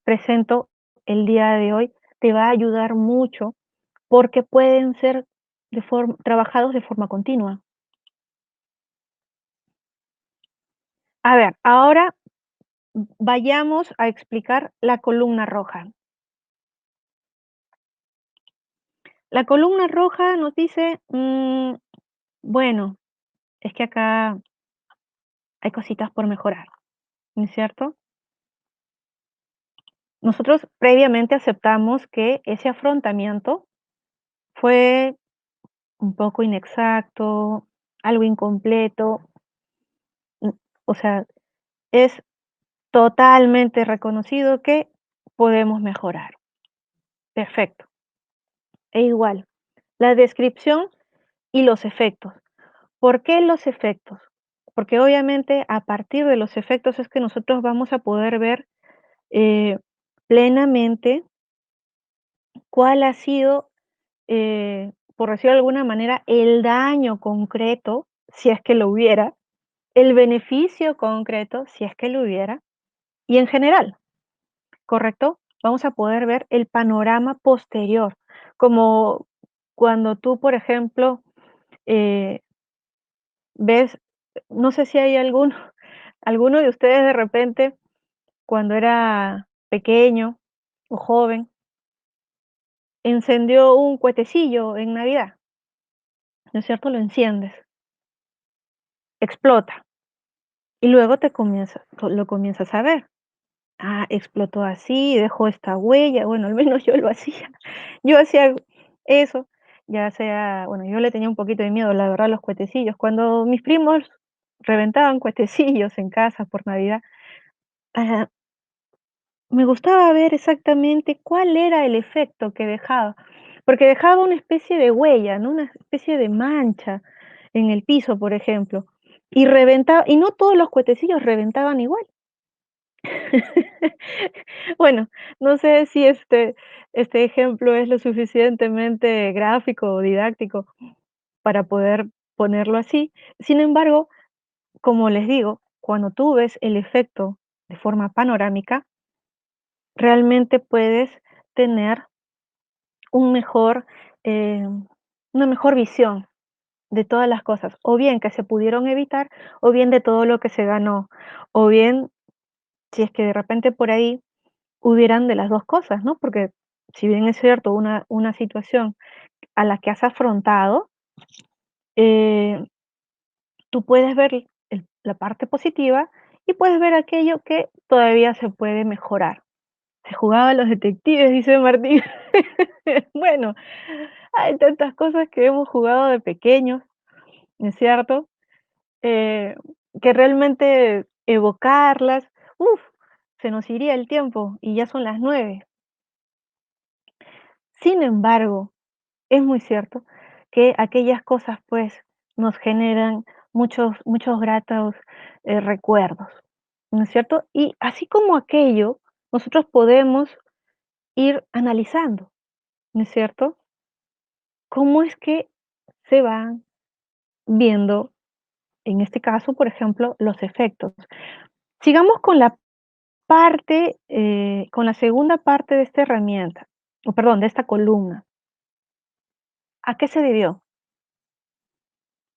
presento el día de hoy te va a ayudar mucho porque pueden ser trabajados de forma continua. A ver, ahora vayamos a explicar la columna roja. La columna roja nos dice, bueno, es que acá hay cositas por mejorar, ¿no es cierto? Nosotros previamente aceptamos que ese afrontamiento fue un poco inexacto, algo incompleto, mm, o sea, es totalmente reconocido que podemos mejorar. Perfecto. E igual, la descripción y los efectos. ¿Por qué los efectos? Porque obviamente a partir de los efectos es que nosotros vamos a poder ver eh, plenamente cuál ha sido, por decirlo de alguna manera, el daño concreto, si es que lo hubiera, el beneficio concreto, si es que lo hubiera, y en general, ¿correcto? Vamos a poder ver el panorama posterior, como cuando tú, por ejemplo, eh, ves, no sé si hay alguno, alguno de ustedes de repente, cuando era pequeño o joven, encendió un cuetecillo en Navidad, ¿no es cierto? Lo enciendes, explota, y luego lo comienzas a ver. Ah, explotó así, dejó esta huella, bueno, al menos yo lo hacía. Yo hacía eso, ya sea, bueno, yo le tenía un poquito de miedo, la verdad, a los cuetecillos. Cuando mis primos reventaban cuetecillos en casa por Navidad, ah, me gustaba ver exactamente cuál era el efecto que dejaba, porque dejaba una especie de huella, ¿no? Una especie de mancha en el piso, por ejemplo, y reventaba, y no todos los cuetecillos reventaban igual. Bueno, no sé si este ejemplo es lo suficientemente gráfico o didáctico para poder ponerlo así. Sin embargo, como les digo, cuando tú ves el efecto de forma panorámica, realmente puedes tener un mejor, una mejor visión de todas las cosas, o bien que se pudieron evitar, o bien de todo lo que se ganó, o bien si es que de repente por ahí hubieran de las 2 cosas, ¿no? Porque si bien es cierto, una situación a la que has afrontado, eh, tú puedes ver la parte positiva y puedes ver aquello que todavía se puede mejorar. Se jugaba a los detectives, dice Martín. Bueno, hay tantas cosas que hemos jugado de pequeños, ¿no es cierto? Eh, que realmente evocarlas, uf, se nos iría el tiempo y ya son las 9. Sin embargo, es muy cierto que aquellas cosas, pues, nos generan muchos gratos, recuerdos, ¿no es cierto? Y así como aquello, nosotros podemos ir analizando. ¿no es cierto? ¿Cómo es que se van viendo, en este caso, por ejemplo, los efectos? Sigamos con la parte, con la segunda parte de esta herramienta, o perdón, de esta columna. ¿A qué se debió?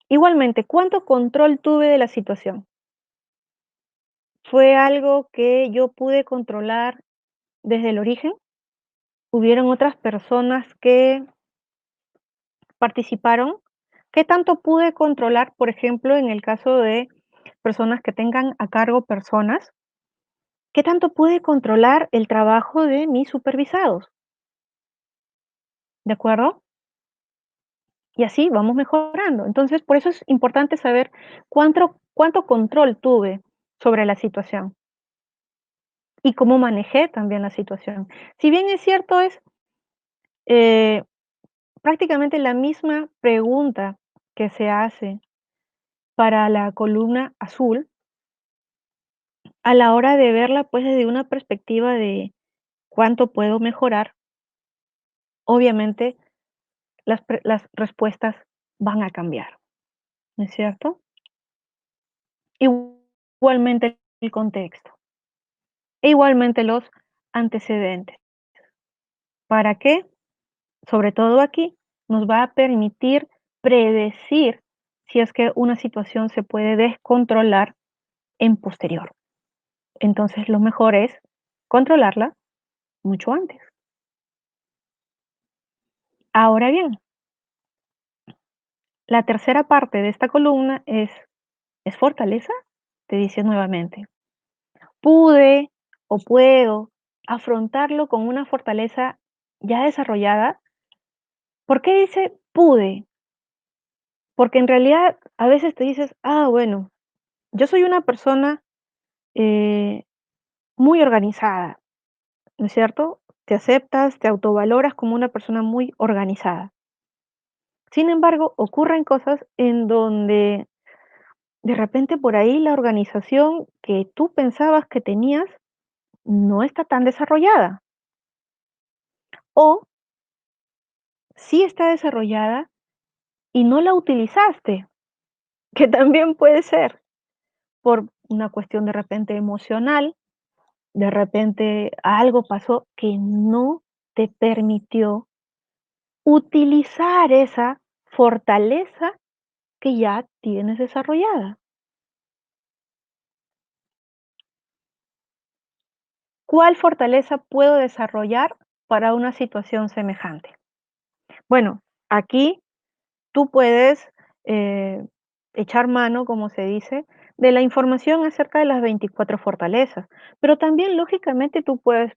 Igualmente, ¿cuánto control tuve de la situación? ¿Fue algo que yo pude controlar desde el origen? ¿Hubieron otras personas que participaron? ¿Qué tanto pude controlar, por ejemplo, en el caso de personas que tengan a cargo personas? ¿Qué tanto pude controlar el trabajo de mis supervisados? ¿De acuerdo? Y así vamos mejorando. Entonces, por eso es importante saber cuánto control tuve sobre la situación y cómo manejé también la situación. Si bien es cierto, es eh, prácticamente la misma pregunta que se hace para la columna azul, a la hora de verla, pues, desde una perspectiva de cuánto puedo mejorar, obviamente las respuestas van a cambiar, ¿no es cierto? Igualmente el contexto, e igualmente los antecedentes. ¿Para qué? Sobre todo aquí, nos va a permitir predecir si es que una situación se puede descontrolar en posterior. Entonces, lo mejor es controlarla mucho antes. Ahora bien, la tercera parte de esta columna ¿es fortaleza? Te dice nuevamente, pude o puedo afrontarlo con una fortaleza ya desarrollada. ¿Por qué dice pude? Porque en realidad a veces te dices, ah, bueno, yo soy una persona eh, muy organizada, ¿no es cierto? Te aceptas, te autovaloras como una persona muy organizada. Sin embargo, ocurren cosas en donde de repente por ahí la organización que tú pensabas que tenías no está tan desarrollada o sí está desarrollada y no la utilizaste, que también puede ser por una cuestión de repente emocional, de repente algo pasó que no te permitió utilizar esa fortaleza que ya tienes desarrollada. ¿Cuál fortaleza puedo desarrollar para una situación semejante? Bueno, aquí tú puedes echar mano, como se dice, de la información acerca de las 24 fortalezas, pero también lógicamente tú puedes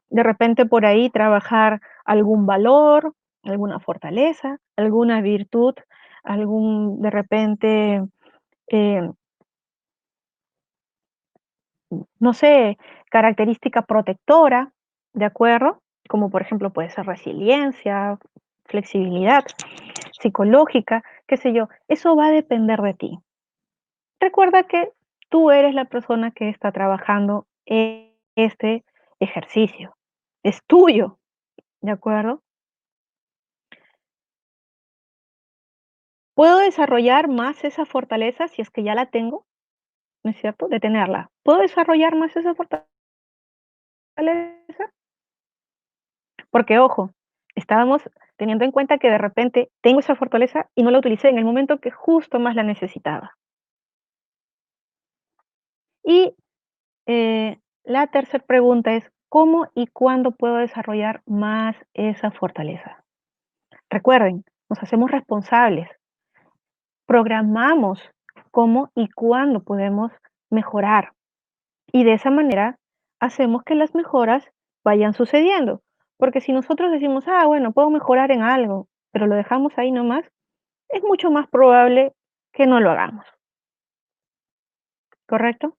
de repente por ahí trabajar algún valor, alguna fortaleza, alguna virtud, algún de repente, eh, no sé, característica protectora, ¿de acuerdo? Como por ejemplo puede ser resiliencia, flexibilidad psicológica, qué sé yo. Eso va a depender de ti. Recuerda que tú eres la persona que está trabajando en este ejercicio. Es tuyo, ¿de acuerdo? ¿Puedo desarrollar más esa fortaleza si es que ya la tengo? ¿No es cierto? De tenerla. ¿Puedo desarrollar más esa fortaleza? Porque, ojo, estábamos teniendo en cuenta que de repente tengo esa fortaleza y no la utilicé en el momento que justo más la necesitaba. Y la tercera pregunta es, ¿cómo y cuándo puedo desarrollar más esa fortaleza? Recuerden, nos hacemos responsables, programamos cómo y cuándo podemos mejorar. Y de esa manera hacemos que las mejoras vayan sucediendo. Porque si nosotros decimos, ah, bueno, puedo mejorar en algo, pero lo dejamos ahí nomás, es mucho más probable que no lo hagamos. ¿Correcto?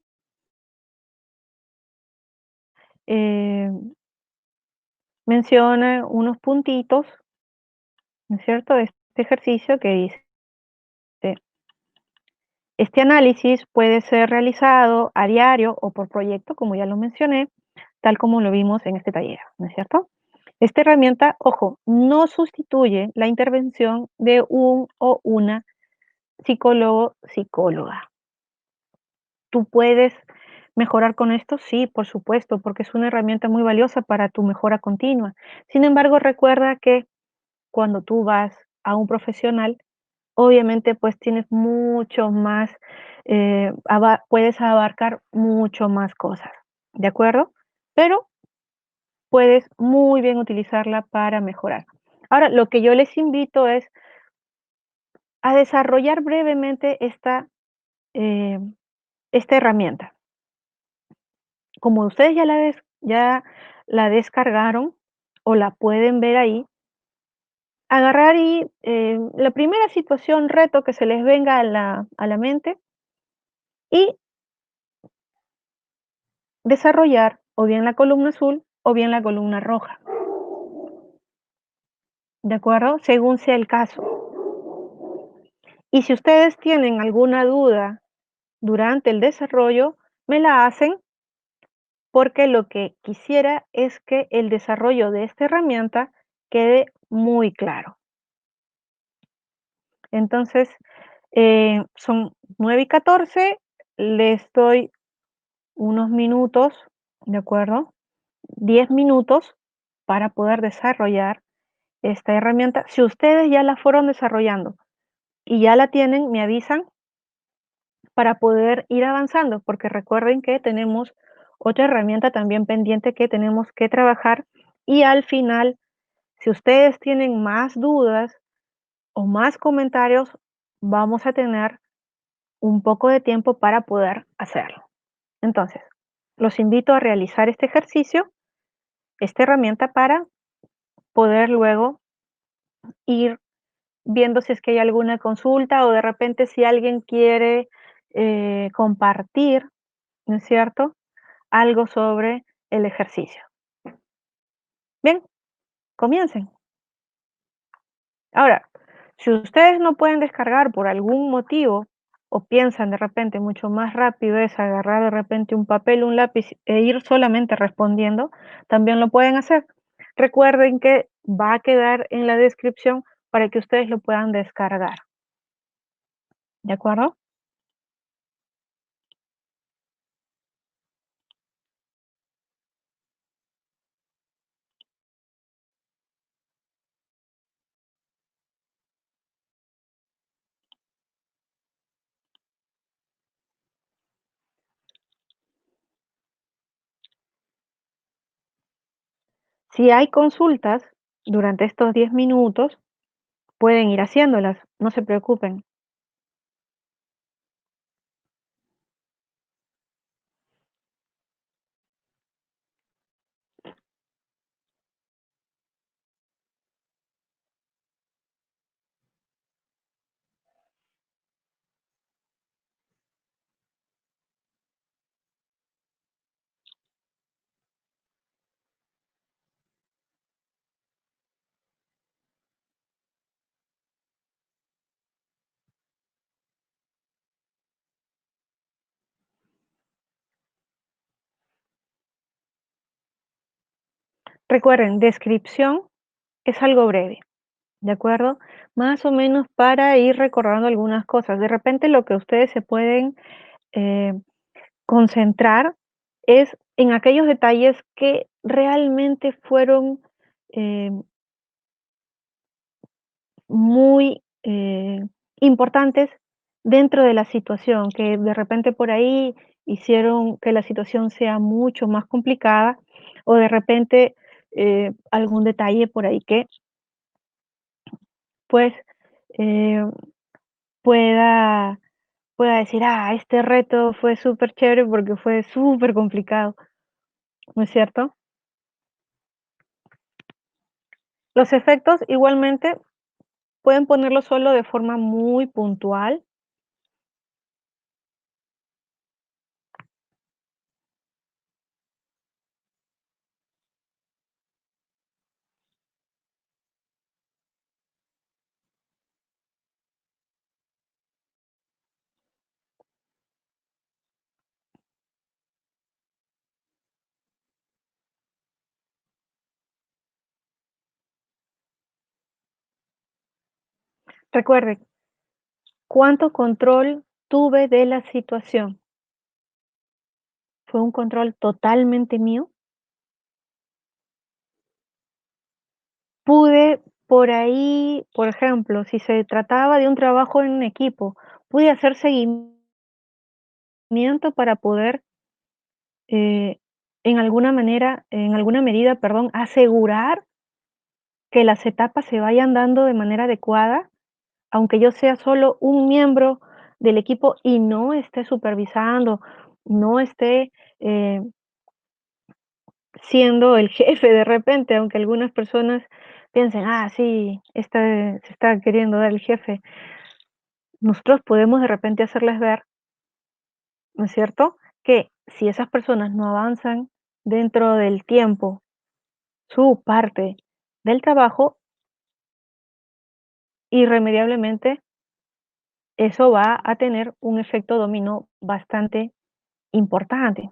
Eh, menciona unos puntitos, ¿no es cierto?, de este ejercicio que dice, este análisis puede ser realizado a diario o por proyecto, como ya lo mencioné, tal como lo vimos en este taller, ¿no es cierto? Esta herramienta, ojo, no sustituye la intervención de un o una psicólogo, psicóloga. ¿Tú puedes mejorar con esto? Sí, por supuesto, porque es una herramienta muy valiosa para tu mejora continua. Sin embargo, recuerda que cuando tú vas a un profesional, obviamente, pues tienes mucho más, puedes abarcar mucho más cosas, ¿de acuerdo? Pero puedes muy bien utilizarla para mejorar. Ahora, lo que yo les invito es a desarrollar brevemente eh, esta herramienta. Como ustedes ya la descargaron o la pueden ver ahí, agarrar y la primera situación, reto que se les venga a la mente y desarrollar o bien la columna azul o bien la columna roja, ¿de acuerdo? Según sea el caso. Y si ustedes tienen alguna duda durante el desarrollo, me la hacen porque lo que quisiera es que el desarrollo de esta herramienta quede muy claro. Entonces, son 9:14, les doy unos minutos, ¿de acuerdo? 10 minutos para poder desarrollar esta herramienta. Si ustedes ya la fueron desarrollando y ya la tienen, me avisan para poder ir avanzando, porque recuerden que tenemos otra herramienta también pendiente que tenemos que trabajar y al final, si ustedes tienen más dudas o más comentarios, vamos a tener un poco de tiempo para poder hacerlo. Entonces, los invito a realizar este ejercicio, esta herramienta para poder luego ir viendo si es que hay alguna consulta o de repente si alguien quiere compartir, ¿no es cierto? Algo sobre el ejercicio. Bien, comiencen. Ahora, si ustedes no pueden descargar por algún motivo o piensan de repente mucho más rápido es agarrar de repente un papel, un lápiz e ir solamente respondiendo, también lo pueden hacer. Recuerden que va a quedar en la descripción para que ustedes lo puedan descargar. ¿De acuerdo? Si hay consultas durante estos 10 minutos, pueden ir haciéndolas, no se preocupen. Recuerden, descripción es algo breve, ¿de acuerdo? Más o menos para ir recordando algunas cosas. De repente lo que ustedes se pueden eh, concentrar es en aquellos detalles que realmente fueron eh, muy importantes dentro de la situación, que de repente por ahí hicieron que la situación sea mucho más complicada o de repente algún detalle por ahí que pues eh, pueda, pueda decir, ah, este reto fue súper chévere porque fue súper complicado, ¿no es cierto? Los efectos igualmente pueden ponerlo solo de forma muy puntual. Recuerde, ¿cuánto control tuve de la situación? ¿Fue un control totalmente mío? Pude por ahí, por ejemplo, si se trataba de un trabajo en equipo, pude hacer seguimiento para poder, eh, en alguna medida, perdón, asegurar que las etapas se vayan dando de manera adecuada, aunque yo sea solo un miembro del equipo y no esté supervisando, no esté, eh, siendo el jefe de repente, aunque algunas personas piensen: "Ah, sí, se está queriendo dar el jefe". Nosotros podemos de repente hacerles ver, ¿no es cierto?, que si esas personas no avanzan dentro del tiempo su parte del trabajo, irremediablemente eso va a tener un efecto dominó bastante importante.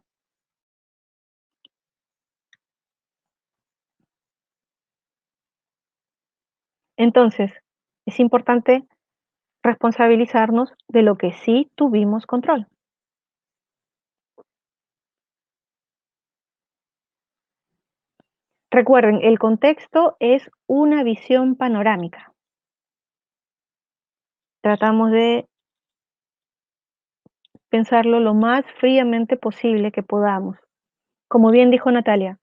Entonces, es importante responsabilizarnos de lo que sí tuvimos control. Recuerden, el contexto es una visión panorámica. Tratamos de pensarlo lo más fríamente posible que podamos. Como bien dijo Natalia,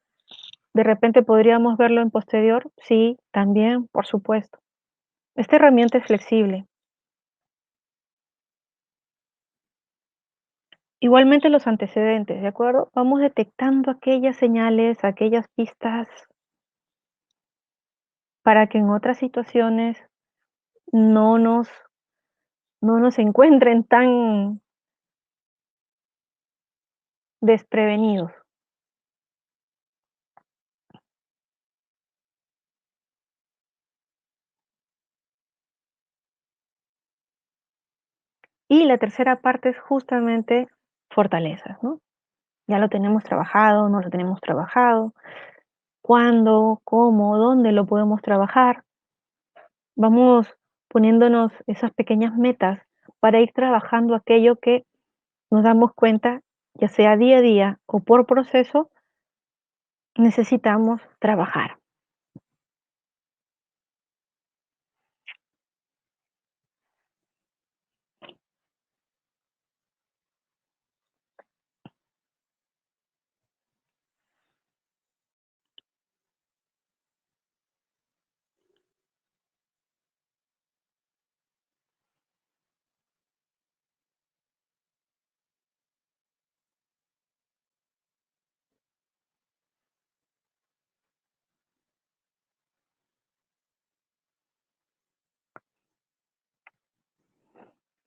¿de repente podríamos verlo en posterior? Sí, también, por supuesto. Esta herramienta es flexible. Igualmente los antecedentes, ¿de acuerdo? Vamos detectando aquellas señales, aquellas pistas para que en otras situaciones no nos, no nos encuentren tan desprevenidos. Y la tercera parte es justamente fortalezas, ¿no? Ya lo tenemos trabajado, no lo tenemos trabajado, cuándo, cómo, dónde lo podemos trabajar. Vamos poniéndonos esas pequeñas metas para ir trabajando aquello que nos damos cuenta, ya sea día a día o por proceso, necesitamos trabajar.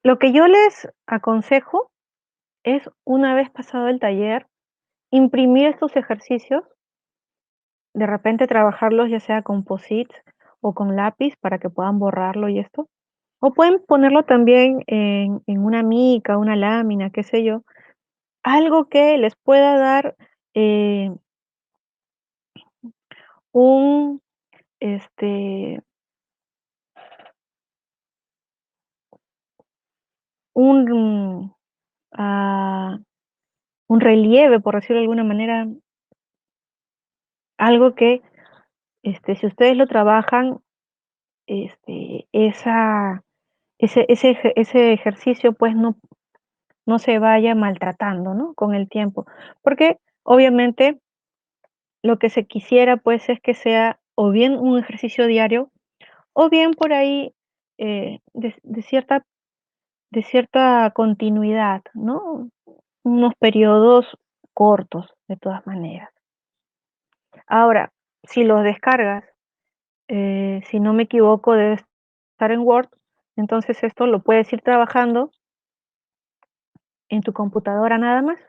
Lo que yo les aconsejo es, una vez pasado el taller, imprimir estos ejercicios, de repente trabajarlos ya sea con post-its o con lápiz para que puedan borrarlo y esto. O pueden ponerlo también en una mica, una lámina, qué sé yo, algo que les pueda dar, eh, un, este, un, ah, un relieve, por decirlo de alguna manera, algo que, si ustedes lo trabajan, esa ese ejercicio, pues, no se vaya maltratando, ¿no?, con el tiempo. Porque, obviamente, lo que se quisiera, pues, es que sea o bien un ejercicio diario, o bien por ahí, de cierta continuidad, ¿no? Unos periodos cortos, de todas maneras. Ahora, si los descargas, si no me equivoco, debe estar en Word, entonces esto lo puedes ir trabajando en tu computadora nada más,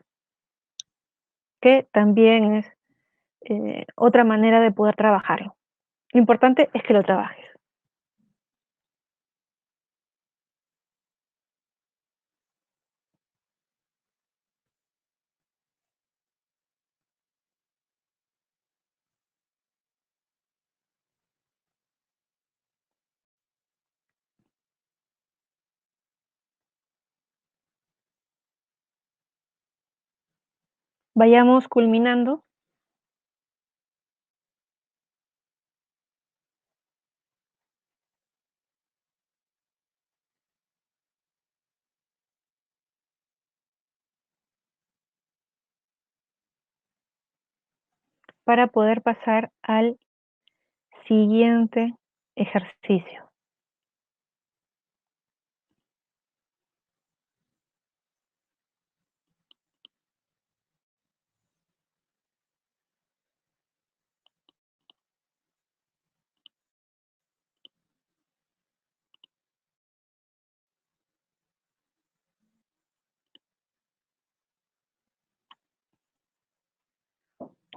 que también es, otra manera de poder trabajarlo. Lo importante es que lo trabajes. vayamos culminando para poder pasar al siguiente ejercicio.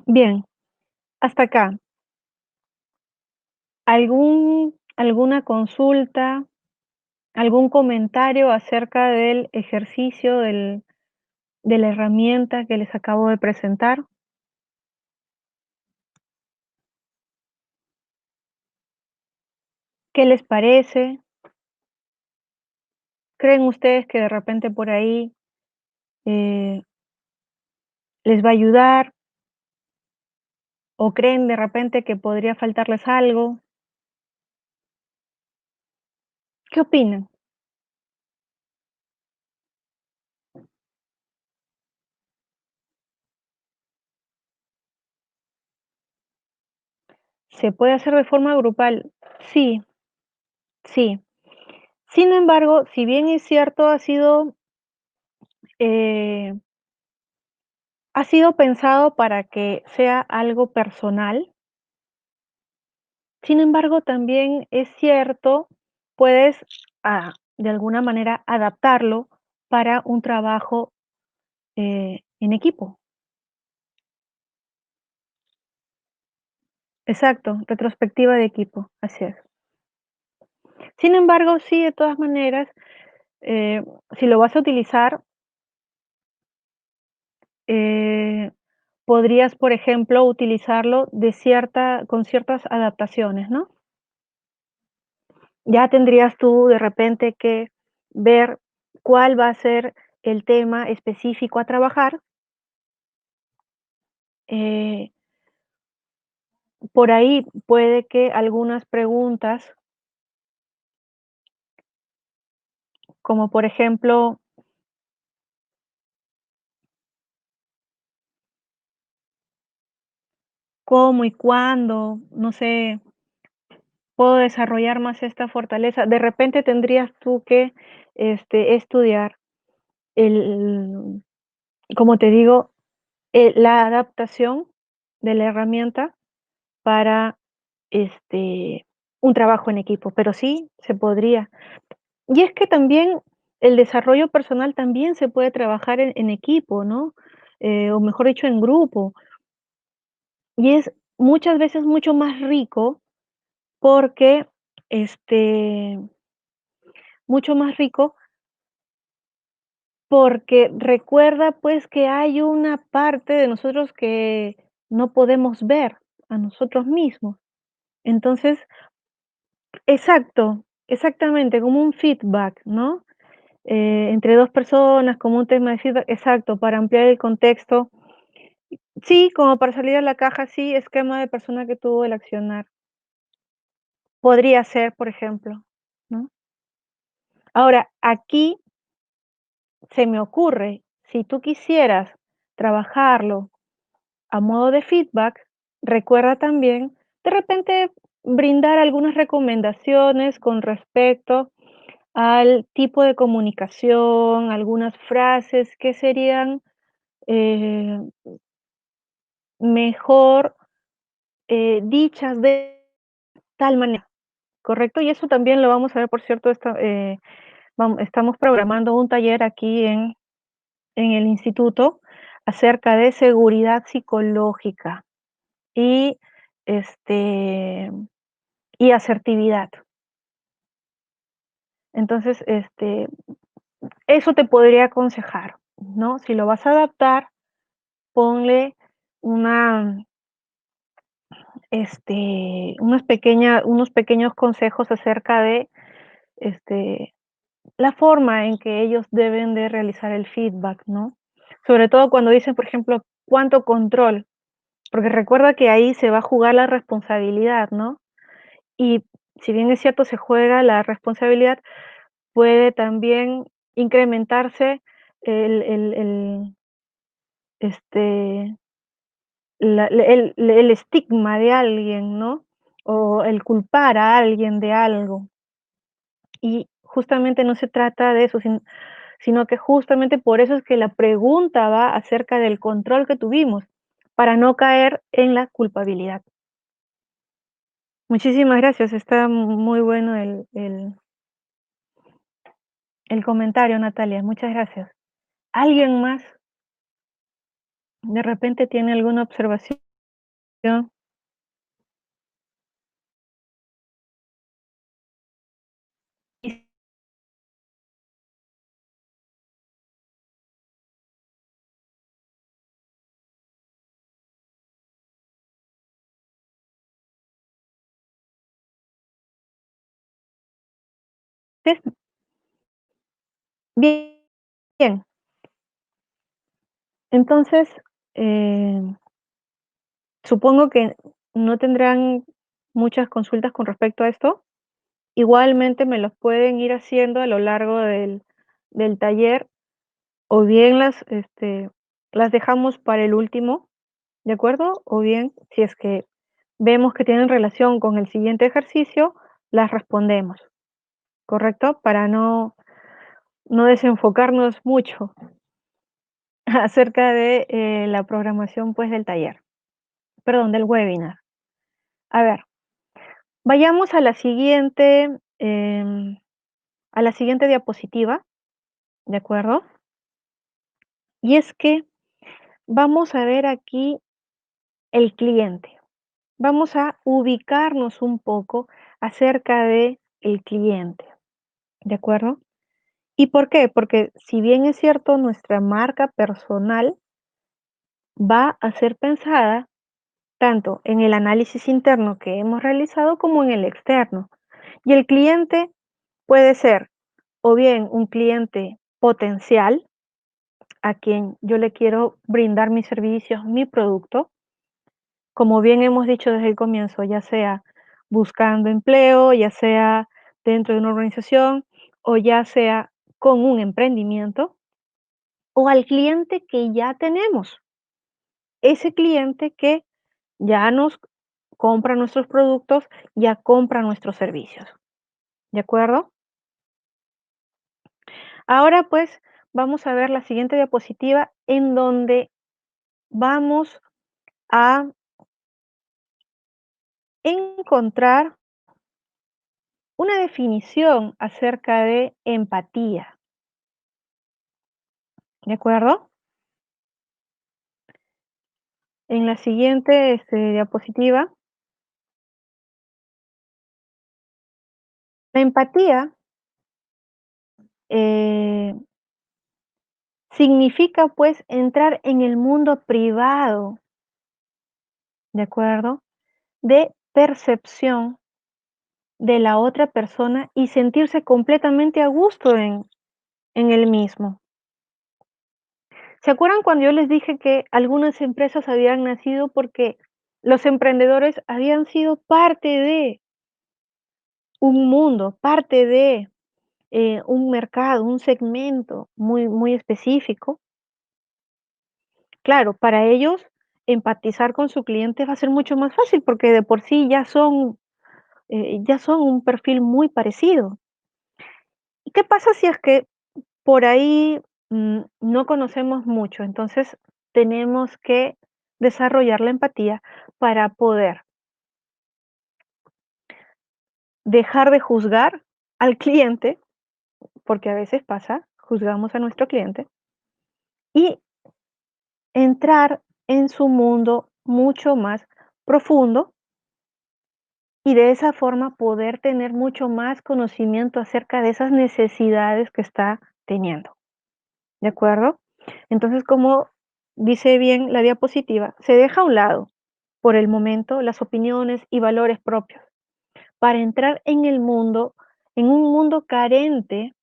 Bien, hasta acá, ¿alguna consulta, algún comentario acerca del ejercicio, de la herramienta que les acabo de presentar? ¿Qué les parece? ¿Creen ustedes que de repente por ahí eh, les va a ayudar? ¿O creen de repente que podría faltarles algo? ¿Qué opinan? ¿Se puede hacer de forma grupal? Sí, sí. Sin embargo, si bien es cierto, eh, ha sido pensado para que sea algo personal. Sin embargo, también es cierto, puedes, de alguna manera, adaptarlo para un trabajo, en equipo. Exacto, retrospectiva de equipo, así es. Sin embargo, sí, de todas maneras, eh, si lo vas a utilizar, eh, podrías, por ejemplo, utilizarlo con ciertas adaptaciones, ¿no? Ya tendrías tú de repente que ver cuál va a ser el tema específico a trabajar. eh, por ahí puede que algunas preguntas, como por ejemplo, ¿cómo y cuándo? No sé, ¿puedo desarrollar más esta fortaleza? De repente tendrías tú que, estudiar el como te digo, la adaptación de la herramienta para, este, un trabajo en equipo, pero sí se podría. Y es que también el desarrollo personal también se puede trabajar en equipo, ¿no? O mejor dicho, en grupo. Y es muchas veces mucho más rico porque, este, mucho más rico porque recuerda, pues, que hay una parte de nosotros que no podemos ver a nosotros mismos. Entonces, exacto, exactamente, como un feedback, ¿no? Entre 2 personas, como un tema de feedback, exacto, para ampliar el contexto. Sí, como para salir a la caja, sí, esquema de persona que tuvo el accionar. Podría ser, por ejemplo, ¿no? Ahora, aquí se me ocurre, si tú quisieras trabajarlo a modo de feedback, recuerda también, de repente, brindar algunas recomendaciones con respecto al tipo de comunicación, algunas frases que serían, eh, mejor, dichas de tal manera, ¿correcto? Y eso también lo vamos a ver, por cierto, estamos programando un taller aquí en el instituto acerca de seguridad psicológica y, este, y asertividad. Entonces, eso te podría aconsejar, ¿no? Si lo vas a adaptar, ponle una, unos pequeños consejos acerca de, este, la forma en que ellos deben de realizar el feedback, ¿no? Sobre todo cuando dicen, por ejemplo, cuánto control, porque recuerda que ahí se va a jugar la responsabilidad, ¿no? Y si bien es cierto, se juega la responsabilidad, puede también incrementarse el, este, el estigma de alguien, ¿no? O el culpar a alguien de algo. Y justamente no se trata de eso, sino que justamente por eso es que la pregunta va acerca del control que tuvimos, para no caer en la culpabilidad. Muchísimas gracias, está muy bueno el comentario, Natalia, muchas gracias. ¿Alguien más de repente tiene alguna observación? Y es bien, bien. Entonces, eh, supongo que no tendrán muchas consultas con respecto a esto. Igualmente me los pueden ir haciendo a lo largo del taller, o bien las dejamos para el último, ¿de acuerdo? O bien, si es que vemos que tienen relación con el siguiente ejercicio, las respondemos, ¿correcto? Para no desenfocarnos mucho acerca de, la programación, pues, del taller, perdón, del webinar. A ver, vayamos a la siguiente diapositiva, ¿de acuerdo? Y es que vamos a ver aquí el cliente. Vamos a ubicarnos un poco acerca de el cliente, ¿de acuerdo? ¿Y por qué? Porque si bien es cierto, nuestra marca personal va a ser pensada tanto en el análisis interno que hemos realizado como en el externo. Y el cliente puede ser o bien un cliente potencial a quien yo le quiero brindar mis servicios, mi producto, como bien hemos dicho desde el comienzo, ya sea buscando empleo, ya sea dentro de una organización o ya sea con un emprendimiento, o al cliente que ya tenemos, ese cliente que ya nos compra nuestros productos, ya compra nuestros servicios, ¿de acuerdo? Ahora pues vamos a ver la siguiente diapositiva en donde vamos a encontrar una definición acerca de empatía, ¿de acuerdo? En la siguiente diapositiva, la empatía eh, significa pues entrar en el mundo privado, ¿de acuerdo? De percepción de la otra persona y sentirse completamente a gusto en el mismo. ¿Se acuerdan cuando yo les dije que algunas empresas habían nacido porque los emprendedores habían sido parte de un mundo, parte de un mercado, un segmento muy específico? Claro, para ellos empatizar con su cliente va a ser mucho más fácil porque de por sí ya son un perfil muy parecido. ¿Y qué pasa si es que por ahí no conocemos mucho? Entonces tenemos que desarrollar la empatía para poder dejar de juzgar al cliente, porque a veces pasa, juzgamos a nuestro cliente, y entrar en su mundo mucho más profundo y de esa forma poder tener mucho más conocimiento acerca de esas necesidades que está teniendo, ¿de acuerdo? Entonces, como dice bien la diapositiva, se deja a un lado por el momento las opiniones y valores propios para entrar en un mundo carente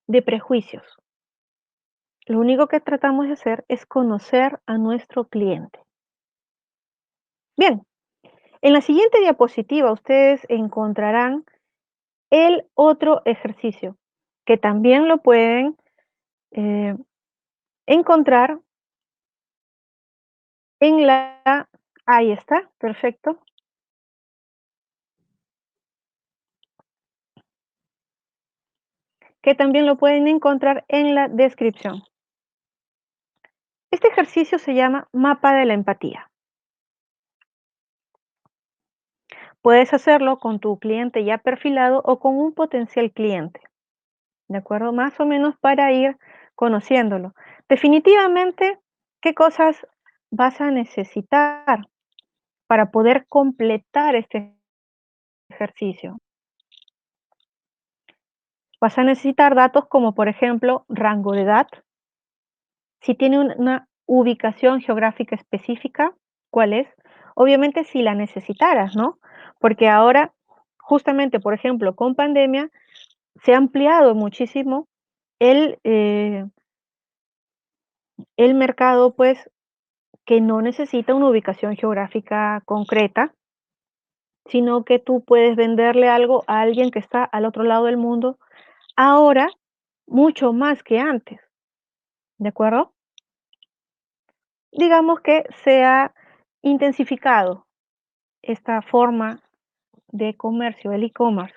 de prejuicios, Lo único que tratamos de hacer es conocer a nuestro cliente. Bien, en la siguiente diapositiva ustedes encontrarán el otro ejercicio que también lo pueden eh, encontrar en la... Ahí está, perfecto. Que también lo pueden encontrar en la descripción. Este ejercicio se llama mapa de la empatía. Puedes hacerlo con tu cliente ya perfilado o con un potencial cliente, ¿de acuerdo? Más o menos para ir conociéndolo. Definitivamente, ¿qué cosas vas a necesitar para poder completar este ejercicio? Vas a necesitar datos como, por ejemplo, rango de edad, si tiene una ubicación geográfica específica, ¿cuál es? Obviamente si la necesitaras, ¿no? Porque ahora, justamente, por ejemplo, con pandemia, se ha ampliado muchísimo el, eh, el mercado, pues, que no necesita una ubicación geográfica concreta, sino que tú puedes venderle algo a alguien que está al otro lado del mundo, ahora mucho más que antes, ¿de acuerdo? Digamos que se ha intensificado esta forma de comercio, el e-commerce.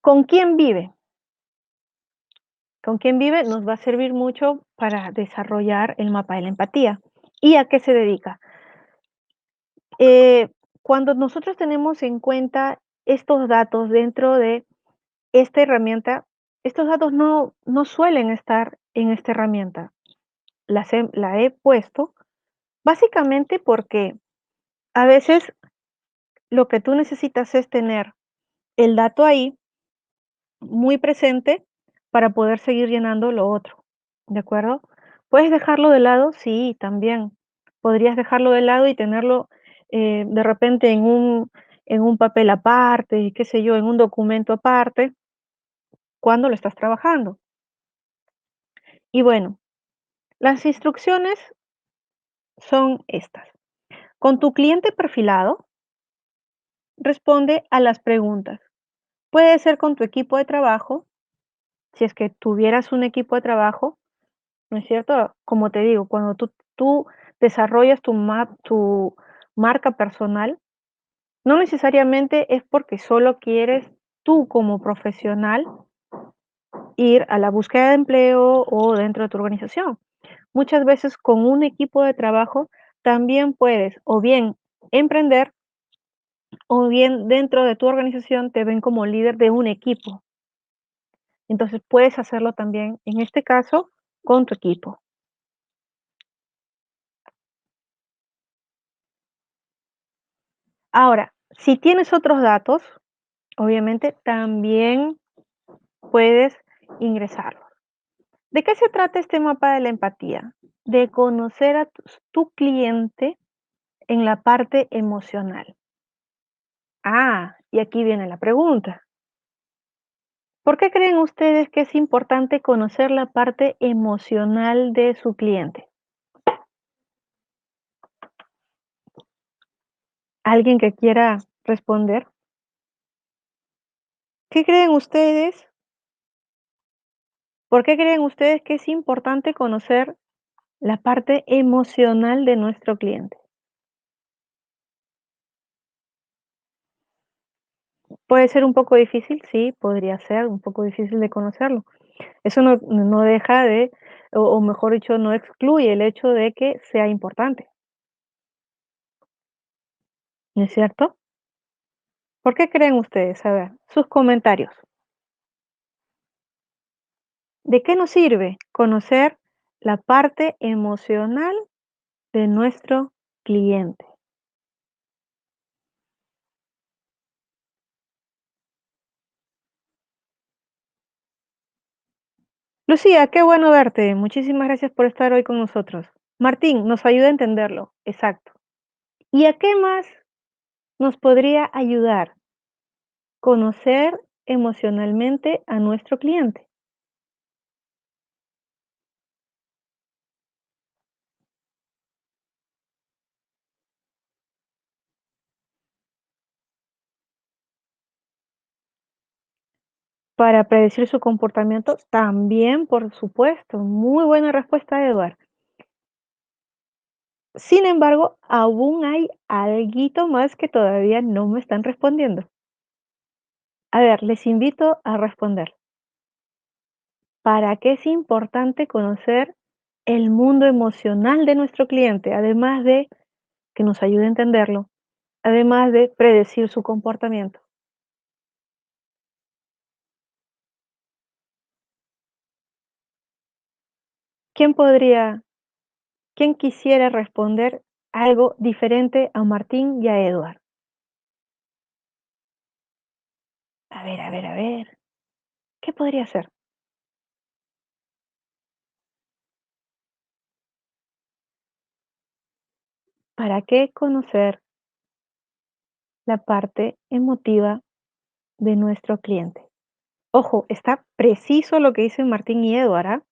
¿Con quién vive? ¿Con quién vive? Nos va a servir mucho para desarrollar el mapa de la empatía. ¿Y a qué se dedica? Eh, Cuando nosotros tenemos en cuenta estos datos dentro de esta herramienta, estos datos no suelen estar en esta herramienta. La he puesto básicamente porque a veces lo que tú necesitas es tener el dato ahí muy presente para poder seguir llenando lo otro, ¿de acuerdo? ¿Puedes dejarlo de lado? Sí, también. Podrías dejarlo de lado y tenerlo de repente en un papel aparte, qué sé yo, en un documento aparte, cuando lo estás trabajando. Y bueno, las instrucciones son estas. Con tu cliente perfilado, responde a las preguntas. Puede ser con tu equipo de trabajo, si es que tuvieras un equipo de trabajo, ¿no es cierto? Como te digo, cuando tú desarrollas tu marca personal, no necesariamente es porque solo quieres tú como profesional ir a la búsqueda de empleo o dentro de tu organización. Muchas veces con un equipo de trabajo también puedes o bien emprender o bien dentro de tu organización te ven como líder de un equipo. Entonces puedes hacerlo también, en este caso, con tu equipo. Ahora, si tienes otros datos, obviamente también puedes ingresarlos. ¿De qué se trata este mapa de la empatía? De conocer a tu cliente en la parte emocional. Ah, y aquí viene la pregunta. ¿Por qué creen ustedes que es importante conocer la parte emocional de su cliente? ¿Alguien que quiera responder? ¿Qué creen ustedes? ¿Por qué creen ustedes que es importante conocer la parte emocional de nuestro cliente? Puede ser un poco difícil, sí, podría ser un poco difícil de conocerlo. Eso no deja de, o mejor dicho, no excluye el hecho de que sea importante, ¿no es cierto? ¿Por qué creen ustedes? A ver, sus comentarios. ¿De qué nos sirve conocer la parte emocional de nuestro cliente? Lucía, qué bueno verte. Muchísimas gracias por estar hoy con nosotros. Martín, nos ayuda a entenderlo. Exacto. ¿Y a qué más nos podría ayudar? Conocer emocionalmente a nuestro cliente. Para predecir su comportamiento, también, por supuesto. Muy buena respuesta, Edward. Sin embargo, aún hay alguito más que todavía no me están respondiendo. A ver, les invito a responder. ¿Para qué es importante conocer el mundo emocional de nuestro cliente? Además de que nos ayude a entenderlo, además de predecir su comportamiento. ¿Quién podría, quién quisiera responder algo diferente a Martín y a Edward? A ver, ¿qué podría ser? ¿Para qué conocer la parte emotiva de nuestro cliente? Ojo, está preciso lo que dicen Martín y Edward, ¿ah?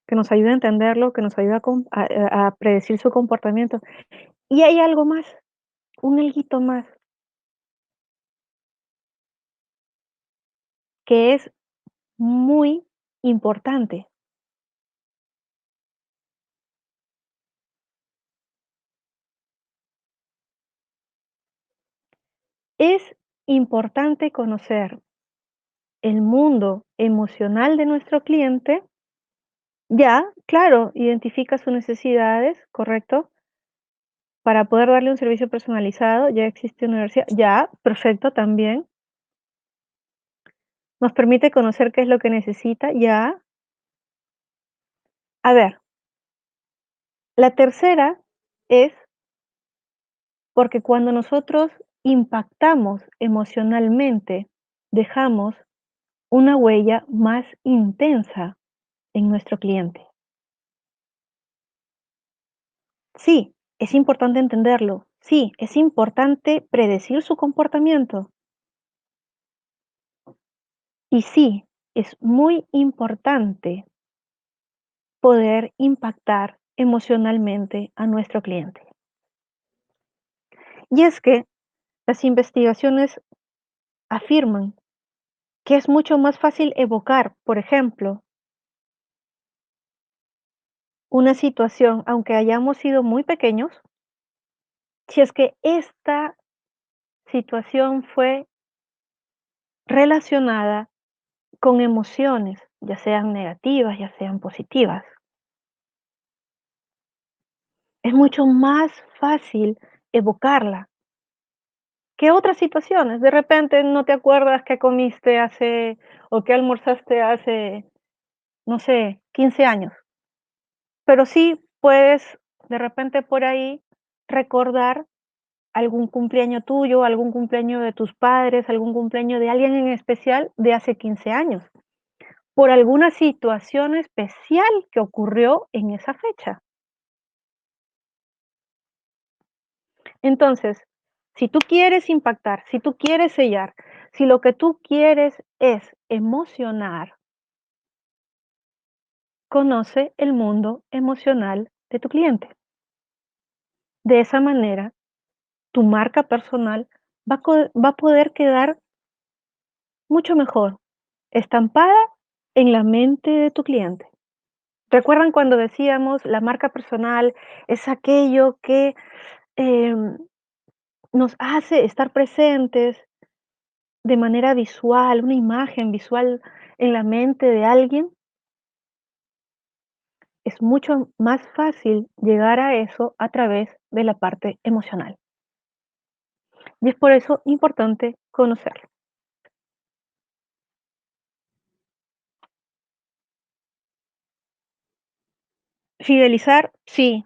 Que nos ayuda a entenderlo, que nos ayuda a predecir su comportamiento. Y hay algo más, un alguito más, que es muy importante. Es importante conocer el mundo emocional de nuestro cliente. Ya, claro, identifica sus necesidades, correcto, para poder darle un servicio personalizado. Ya existe una universidad, ya, perfecto, también. Nos permite conocer qué es lo que necesita, ya. A ver, la tercera es porque cuando nosotros impactamos emocionalmente, dejamos una huella más intensa en nuestro cliente. Sí, es importante entenderlo. Sí, es importante predecir su comportamiento. Y sí, es muy importante poder impactar emocionalmente a nuestro cliente. Y es que las investigaciones afirman que es mucho más fácil evocar, por ejemplo, una situación, aunque hayamos sido muy pequeños, si es que esta situación fue relacionada con emociones, ya sean negativas, ya sean positivas. Es mucho más fácil evocarla que otras situaciones. De repente no te acuerdas qué comiste hace o qué almorzaste hace, no sé, 15 años, pero sí puedes de repente por ahí recordar algún cumpleaños tuyo, algún cumpleaños de tus padres, algún cumpleaños de alguien en especial de hace 15 años, por alguna situación especial que ocurrió en esa fecha. Entonces, si tú quieres impactar, si tú quieres sellar, si lo que tú quieres es emocionar, conoce el mundo emocional de tu cliente. De esa manera, tu marca personal va a poder quedar mucho mejor, estampada en la mente de tu cliente. ¿Recuerdan cuando decíamos la marca personal es aquello que em, nos hace estar presentes de manera visual, una imagen visual en la mente de alguien? Es mucho más fácil llegar a eso a través de la parte emocional. Y es por eso importante conocerlo. Fidelizar, sí,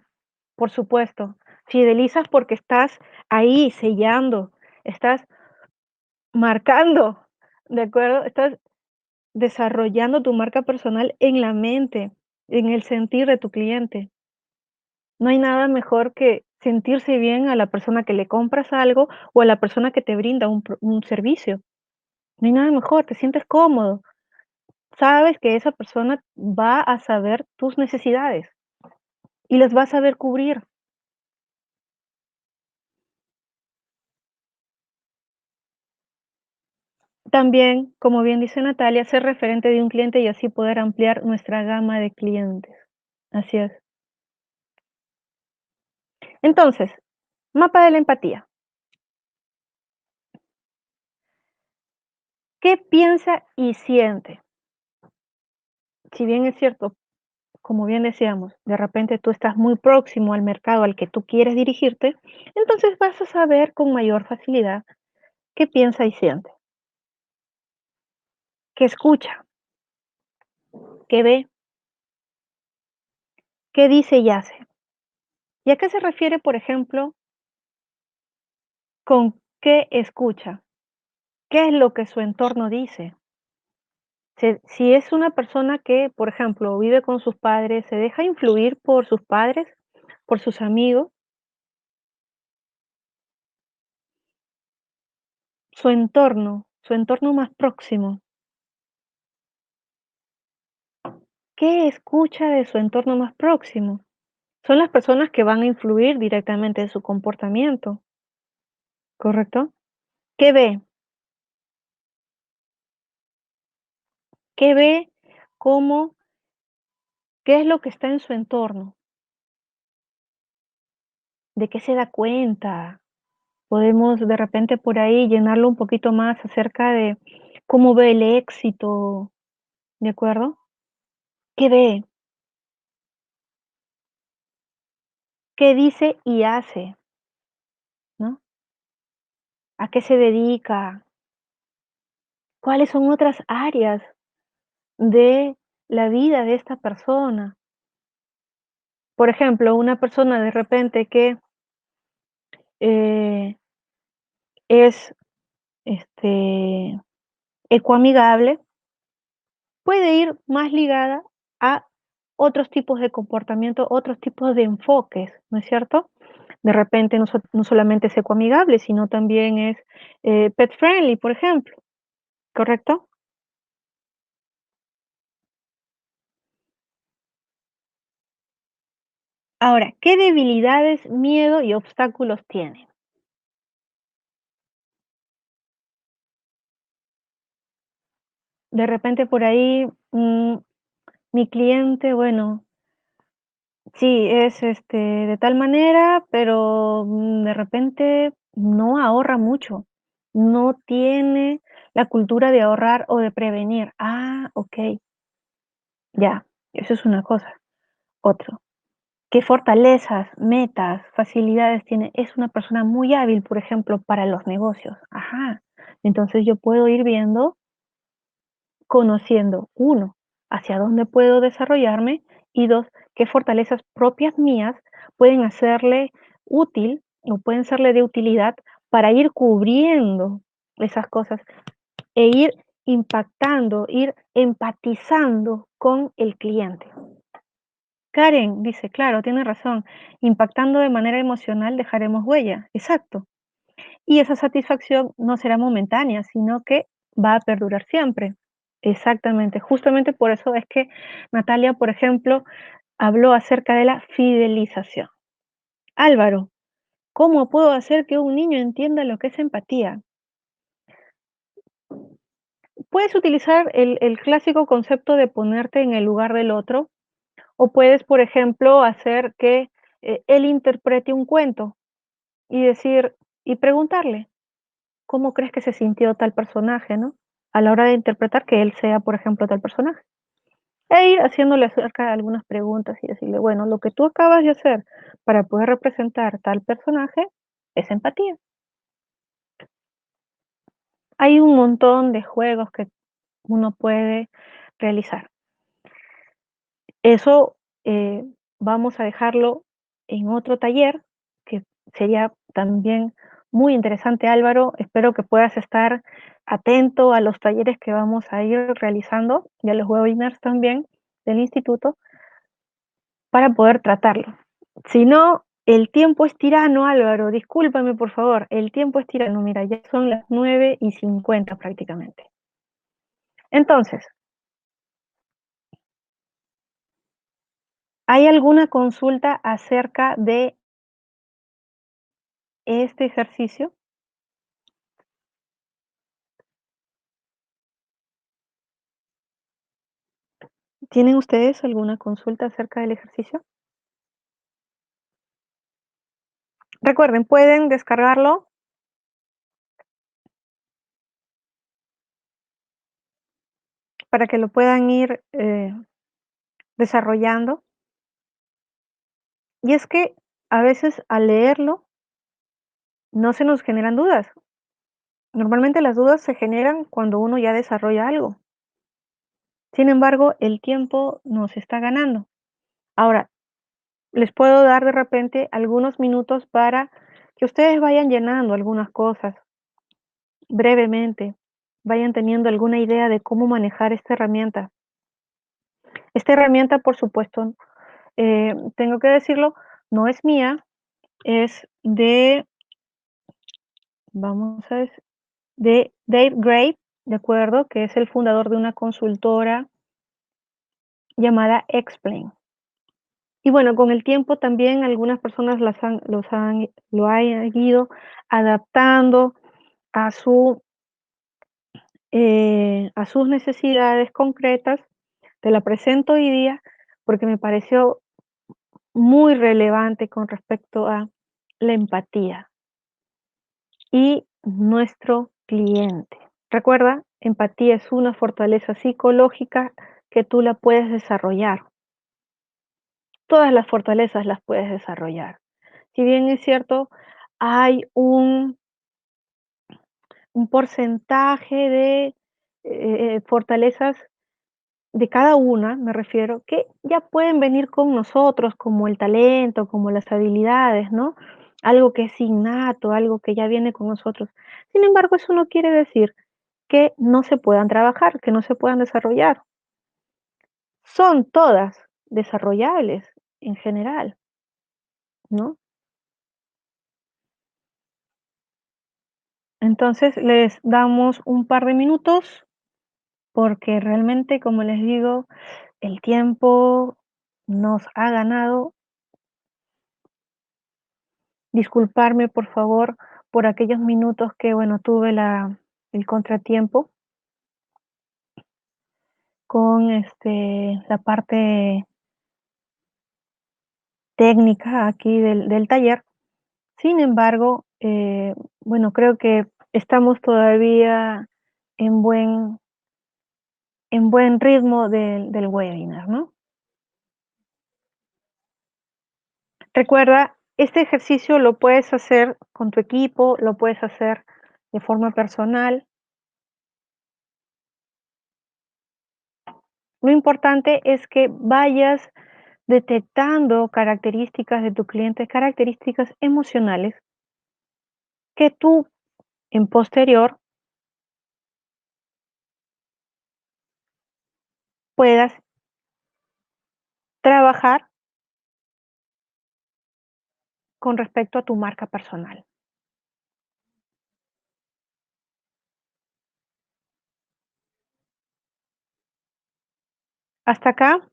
por supuesto. Fidelizas porque estás ahí sellando, estás marcando, ¿de acuerdo? Estás desarrollando tu marca personal en la mente, en el sentir de tu cliente. No hay nada mejor que sentirse bien a la persona que le compras algo o a la persona que te brinda un servicio. No hay nada mejor, te sientes cómodo, sabes que esa persona va a saber tus necesidades y las va a saber cubrir. También, como bien dice Natalia, ser referente de un cliente y así poder ampliar nuestra gama de clientes. Así es. Entonces, mapa de la empatía. ¿Qué piensa y siente? Si bien es cierto, como bien decíamos, de repente tú estás muy próximo al mercado al que tú quieres dirigirte, entonces vas a saber con mayor facilidad qué piensa y siente, qué escucha, qué ve, qué dice y hace. ¿Y a qué se refiere, por ejemplo, con qué escucha? ¿Qué es lo que su entorno dice? Si es una persona que, por ejemplo, vive con sus padres, se deja influir por sus padres, por sus amigos, su entorno más próximo, ¿qué escucha de su entorno más próximo? Son las personas que van a influir directamente en su comportamiento, ¿correcto? ¿Qué ve? ¿Qué ve? ¿Cómo? ¿Qué es lo que está en su entorno? ¿De qué se da cuenta? Podemos de repente por ahí llenarlo un poquito más acerca de cómo ve el éxito, ¿de acuerdo? ¿Qué ve? ¿Qué dice y hace? ¿No? ¿A qué se dedica? ¿Cuáles son otras áreas de la vida de esta persona? Por ejemplo, una persona de repente que eh, es ecoamigable, puede ir más ligada a otros tipos de comportamiento, otros tipos de enfoques, ¿no es cierto? De repente no solamente es ecoamigable, sino también es pet friendly, por ejemplo, ¿correcto? Ahora, ¿qué debilidades, miedo y obstáculos tiene? De repente por ahí, mi cliente, bueno, sí, es de tal manera, pero de repente no ahorra mucho, no tiene la cultura de ahorrar o de prevenir. Ah, ok, ya, eso es una cosa. Otro, ¿qué fortalezas, metas, facilidades tiene? Es una persona muy hábil, por ejemplo, para los negocios. Ajá, entonces yo puedo ir viendo, conociendo, uno, hacia dónde puedo desarrollarme y dos, qué fortalezas propias mías pueden hacerle útil o pueden serle de utilidad para ir cubriendo esas cosas e ir impactando, ir empatizando con el cliente. Karen dice, claro, tiene razón, impactando de manera emocional dejaremos huella. Exacto. Y esa satisfacción no será momentánea, sino que va a perdurar siempre. Exactamente, justamente por eso es que Natalia, por ejemplo, habló acerca de la fidelización. Álvaro, ¿cómo puedo hacer que un niño entienda lo que es empatía? Puedes utilizar el clásico concepto de ponerte en el lugar del otro, o puedes, por ejemplo, hacer que él interprete un cuento y decir, y preguntarle, ¿cómo crees que se sintió tal personaje, no? A la hora de interpretar que él sea, por ejemplo, tal personaje. E ir haciéndole acerca de algunas preguntas y decirle, bueno, lo que tú acabas de hacer para poder representar tal personaje es empatía. Hay un montón de juegos que uno puede realizar. Eso vamos a dejarlo en otro taller, que sería también muy interesante, Álvaro. Espero que puedas estar atento a los talleres que vamos a ir realizando y a los webinars también del instituto para poder tratarlo. Si no, El tiempo es tirano, Álvaro, discúlpame, por favor, el tiempo es tirano. Mira, ya son las 9:50 prácticamente. Entonces, ¿hay alguna consulta acerca de este ejercicio? ¿Tienen ustedes alguna consulta acerca del ejercicio? Recuerden, pueden descargarlo para que lo puedan ir, desarrollando. Y es que a veces al leerlo no se nos generan dudas. Normalmente las dudas se generan cuando uno ya desarrolla algo. Sin embargo, el tiempo nos está ganando. Ahora, les puedo dar de repente algunos minutos para que ustedes vayan llenando algunas cosas brevemente, vayan teniendo alguna idea de cómo manejar esta herramienta. Esta herramienta, por supuesto, tengo que decirlo, no es mía, es de, vamos a ver, de Dave Gray, ¿de acuerdo? Que es el fundador de una consultora llamada Explain. Y bueno, con el tiempo también algunas personas lo han ido adaptando a a sus necesidades concretas. Te la presento hoy día porque me pareció muy relevante con respecto a la empatía y nuestro cliente. Recuerda, empatía es una fortaleza psicológica que tú la puedes desarrollar. Todas las fortalezas las puedes desarrollar. Si bien es cierto, hay un porcentaje de fortalezas de cada una, me refiero, que ya pueden venir con nosotros, como el talento, como las habilidades, ¿no? Algo que es innato, algo que ya viene con nosotros. Sin embargo, eso no quiere decir que no se puedan trabajar, que no se puedan desarrollar. Son todas desarrollables en general, ¿no? Entonces les damos un par de minutos porque realmente, como les digo, el tiempo nos ha ganado. Disculparme, por favor, por aquellos minutos que, bueno, tuve el contratiempo con la parte técnica aquí del taller. Sin embargo, bueno, creo que estamos todavía en buen ritmo del webinar, ¿no? Recuerda, este ejercicio lo puedes hacer con tu equipo, lo puedes hacer de forma personal. Lo importante es que vayas detectando características de tu cliente, características emocionales que tú en posterior puedas trabajar con respecto a tu marca personal. Hasta acá,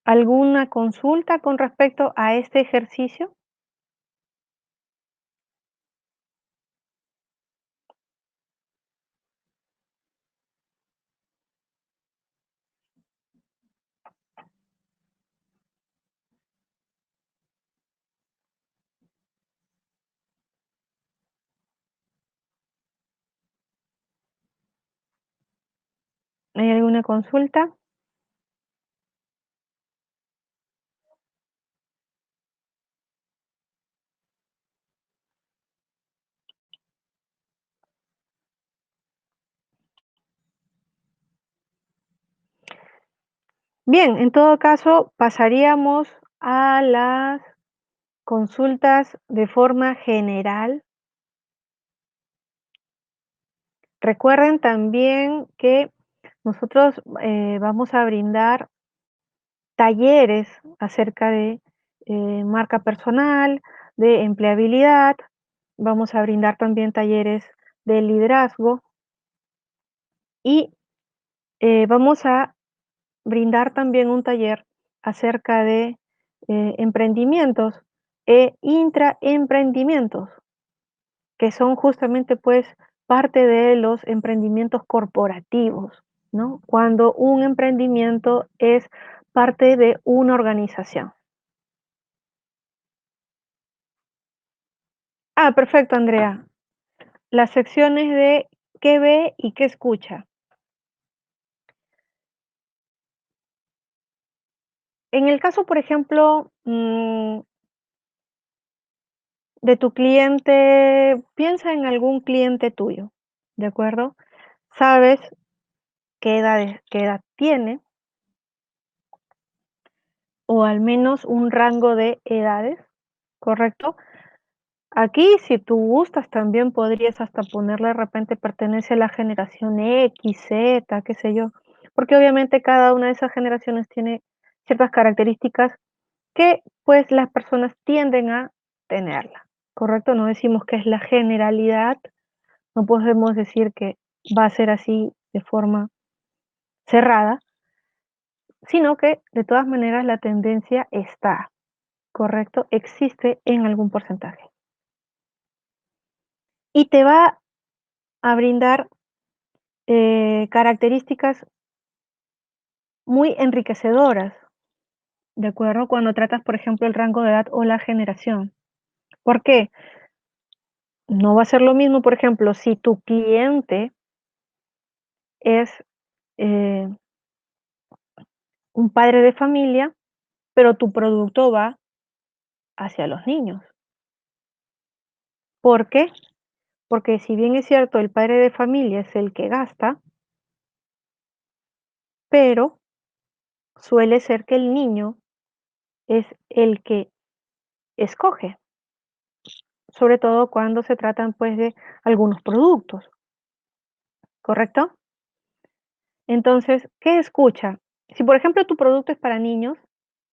¿alguna consulta con respecto a este ejercicio? ¿Hay alguna consulta? Bien, en todo caso, pasaríamos a las consultas de forma general. Recuerden también que nosotros vamos a brindar talleres acerca de marca personal, de empleabilidad. Vamos a brindar también talleres de liderazgo y vamos a brindar también un taller acerca de emprendimientos e intraemprendimientos, que son justamente pues parte de los emprendimientos corporativos, ¿no? Cuando un emprendimiento es parte de una organización. Ah, perfecto, Andrea. Las secciones de qué ve y qué escucha. En el caso, por ejemplo, de tu cliente, piensa en algún cliente tuyo, ¿de acuerdo? Sabes qué edad tiene, o al menos un rango de edades, ¿correcto? Aquí, si tú gustas, también podrías hasta ponerle de repente pertenece a la generación X, Z, qué sé yo, porque obviamente cada una de esas generaciones tiene ciertas características que pues las personas tienden a tenerla, ¿correcto? No decimos que es la generalidad, no podemos decir que va a ser así de forma cerrada, sino que de todas maneras la tendencia está, ¿correcto? Existe en algún porcentaje. Y te va a brindar características muy enriquecedoras, ¿de acuerdo? Cuando tratas, por ejemplo, el rango de edad o la generación. ¿Por qué? No va a ser lo mismo, por ejemplo, si tu cliente es eh, un padre de familia, pero tu producto va hacia los niños. ¿Por qué? Porque si bien es cierto, el padre de familia es el que gasta, pero suele ser que el niño es el que escoge, sobre todo cuando se tratan pues de algunos productos, ¿correcto? Entonces, ¿qué escucha? Si por ejemplo tu producto es para niños,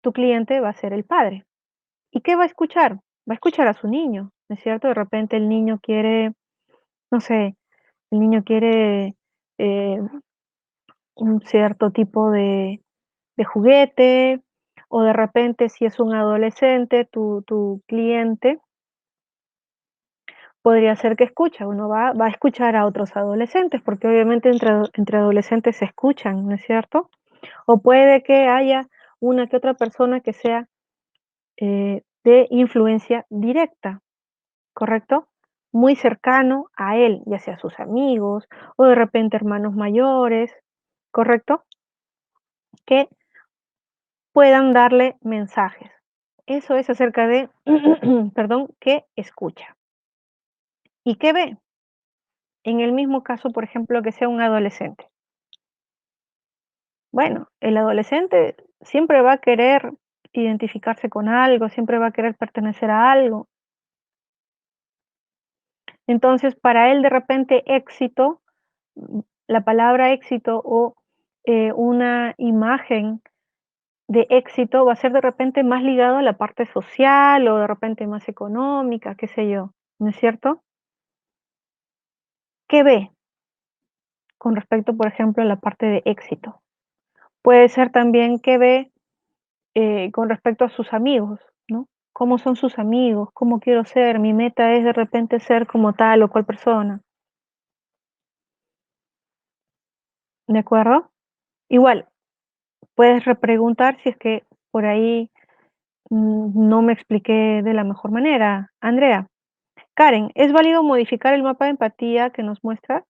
tu cliente va a ser el padre. ¿Y qué va a escuchar? Va a escuchar a su niño, ¿no es cierto? De repente el niño quiere, no sé, el niño quiere eh, un cierto tipo de juguete, o de repente si es un adolescente, tu cliente podría ser que escucha, uno va a escuchar a otros adolescentes, porque obviamente entre adolescentes se escuchan, ¿no es cierto? O puede que haya una que otra persona que sea de influencia directa, ¿correcto? Muy cercano a él, ya sea sus amigos o de repente hermanos mayores, ¿correcto? Que puedan darle mensajes. Eso es acerca de, perdón, qué escucha. ¿Y qué ve? En el mismo caso, por ejemplo, que sea un adolescente. Bueno, el adolescente siempre va a querer identificarse con algo, siempre va a querer pertenecer a algo. Entonces, para él de repente éxito, la palabra éxito o una imagen de éxito va a ser de repente más ligado a la parte social o de repente más económica, qué sé yo, ¿no es cierto? ¿Qué ve con respecto, por ejemplo, a la parte de éxito? Puede ser también que ve con respecto a sus amigos, ¿no? ¿Cómo son sus amigos? ¿Cómo quiero ser? Mi meta es de repente ser como tal o cual persona, ¿de acuerdo? Igual, puedes repreguntar si es que por ahí no me expliqué de la mejor manera. Andrea, Karen, ¿es válido modificar el mapa de empatía que nos muestra?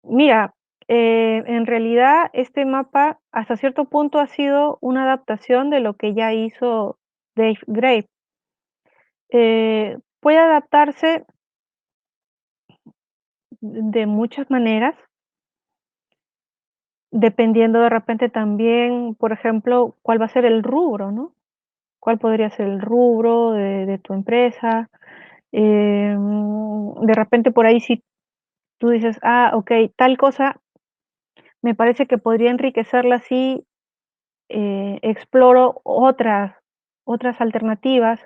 Mira, en realidad este mapa hasta cierto punto ha sido una adaptación de lo que ya hizo Dave Grape. Puede adaptarse de muchas maneras, dependiendo de repente también, por ejemplo, cuál va a ser el rubro, ¿no? ¿Cuál podría ser el rubro de tu empresa? De repente por ahí si tú dices, ah, ok, tal cosa me parece que podría enriquecerla si exploro otras. otras alternativas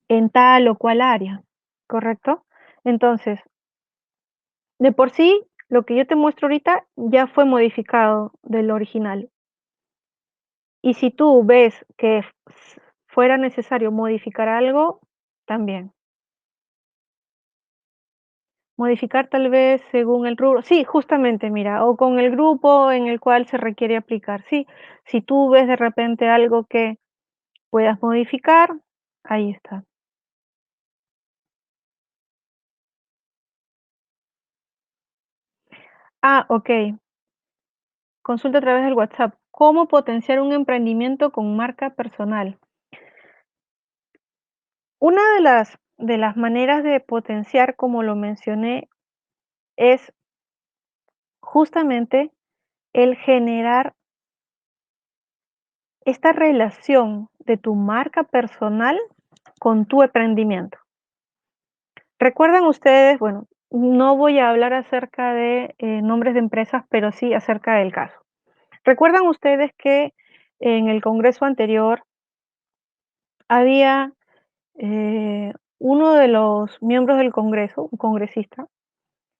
en tal o cual área, ¿correcto? Entonces, de por sí, lo que yo te muestro ahorita ya fue modificado del original. Y si tú ves que fuera necesario modificar algo, también. Modificar tal vez según el rubro. Sí, justamente, mira, o con el grupo en el cual se requiere aplicar. Sí, si tú ves de repente algo que puedas modificar, ahí está. Ah, ok. Consulta a través del WhatsApp. ¿Cómo potenciar un emprendimiento con marca personal? Una de las maneras de potenciar, como lo mencioné, es justamente el generar esta relación de tu marca personal con tu emprendimiento. ¿Recuerdan ustedes? Bueno, no voy a hablar acerca de nombres de empresas, pero sí acerca del caso. ¿Recuerdan ustedes que en el congreso anterior había uno de los miembros del congreso, un congresista,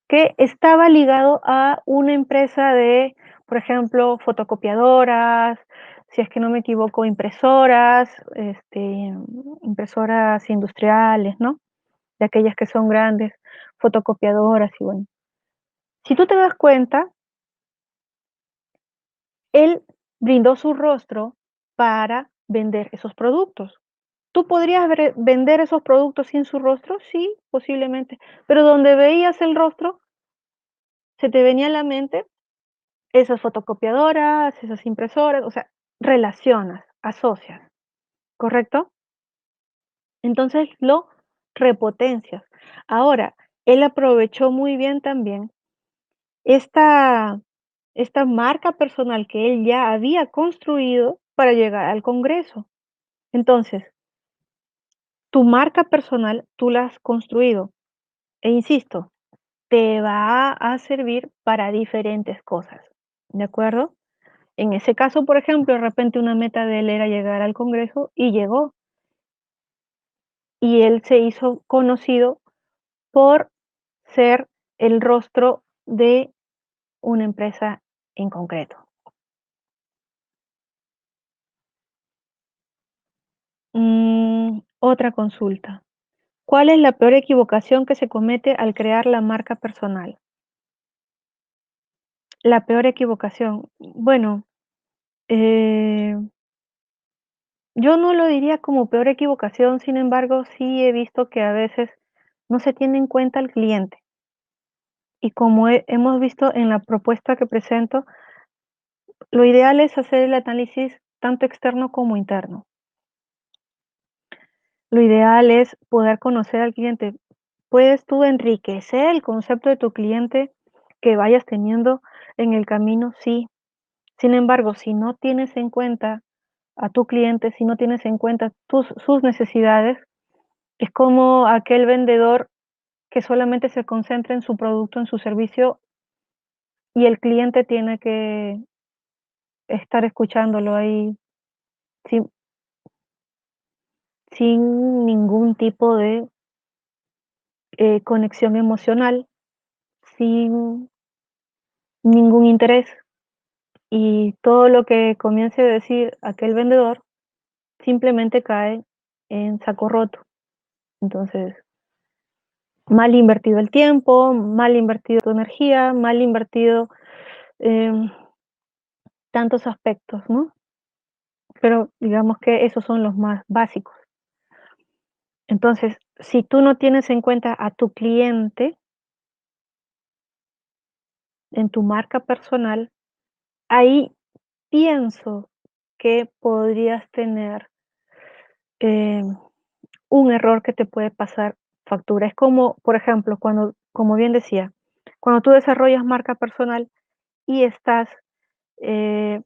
que estaba ligado a una empresa de, por ejemplo, fotocopiadoras, si es que no me equivoco, impresoras, impresoras industriales, ¿no? De aquellas que son grandes, fotocopiadoras y bueno. Si tú te das cuenta, él brindó su rostro para vender esos productos. ¿Tú podrías vender esos productos sin su rostro? Sí, posiblemente, pero donde veías el rostro, se te venía a la mente esas fotocopiadoras, esas impresoras, o sea, relacionas, asocias, ¿correcto? Entonces lo repotencias. Ahora, él aprovechó muy bien también esta esta marca personal que él ya había construido para llegar al Congreso. Entonces, tu marca personal tú la has construido e insisto, te va a servir para diferentes cosas, ¿de acuerdo? En ese caso, por ejemplo, de repente una meta de él era llegar al Congreso y llegó, y él se hizo conocido por ser el rostro de una empresa en concreto. Otra consulta. ¿Cuál es la peor equivocación que se comete al crear la marca personal? La peor equivocación. Bueno, eh, yo no lo diría como peor equivocación, sin embargo, sí he visto que a veces no se tiene en cuenta al cliente. Y como hemos visto en la propuesta que presento, lo ideal es hacer el análisis tanto externo como interno. Lo ideal es poder conocer al cliente. Puedes tú enriquecer el concepto de tu cliente que vayas teniendo en el camino, sí. Sin embargo, si no tienes en cuenta a tu cliente, si no tienes en cuenta sus necesidades, es como aquel vendedor que solamente se concentra en su producto, en su servicio, y el cliente tiene que estar escuchándolo ahí sin, sin ningún tipo de conexión emocional, sin ningún interés. Y todo lo que comience a decir aquel vendedor simplemente cae en saco roto. Entonces, mal invertido el tiempo, mal invertido tu energía, mal invertido em, tantos aspectos, ¿no? Pero digamos que esos son los más básicos. Entonces, si tú no tienes en cuenta a tu cliente en tu marca personal, ahí pienso que podrías tener em, un error que te puede pasar factura. Es como, por ejemplo, cuando, como bien decía, cuando tú desarrollas marca personal y estás eh,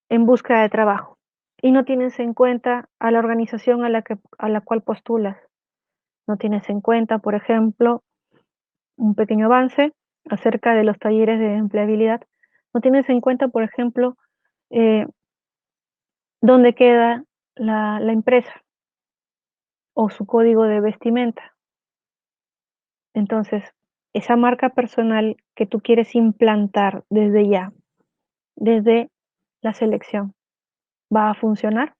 en búsqueda de trabajo y no tienes en cuenta a la organización a la cual postulas. No tienes en cuenta, por ejemplo, un pequeño avance acerca de los talleres de empleabilidad. No tienes en cuenta, por ejemplo, eh, dónde queda la empresa. o su código de vestimenta. Entonces, esa marca personal que tú quieres implantar desde ya, desde la selección, ¿va a funcionar?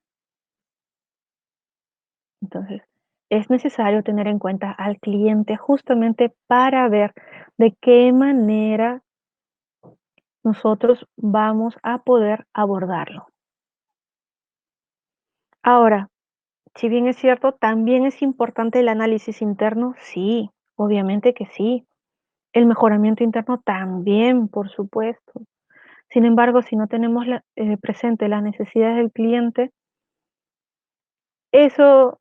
Entonces, es necesario tener en cuenta al cliente justamente para ver de qué manera nosotros vamos a poder abordarlo. Ahora, si bien es cierto, también es importante el análisis interno, sí, obviamente que sí. El mejoramiento interno también, por supuesto. Sin embargo, si no tenemos presente las necesidades del cliente, eso,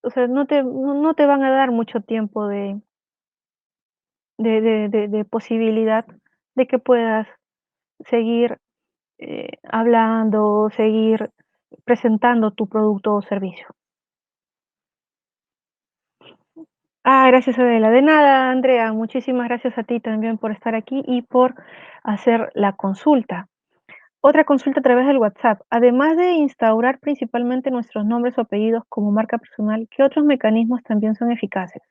o sea, no te van a dar mucho tiempo de posibilidad de que puedas seguir hablando, seguir presentando tu producto o servicio. Gracias, Adela. De nada, Andrea. Muchísimas gracias a ti también por estar aquí y por hacer la consulta. Otra consulta a través del WhatsApp. Además de instaurar principalmente nuestros nombres o apellidos como marca personal, ¿qué otros mecanismos también son eficaces?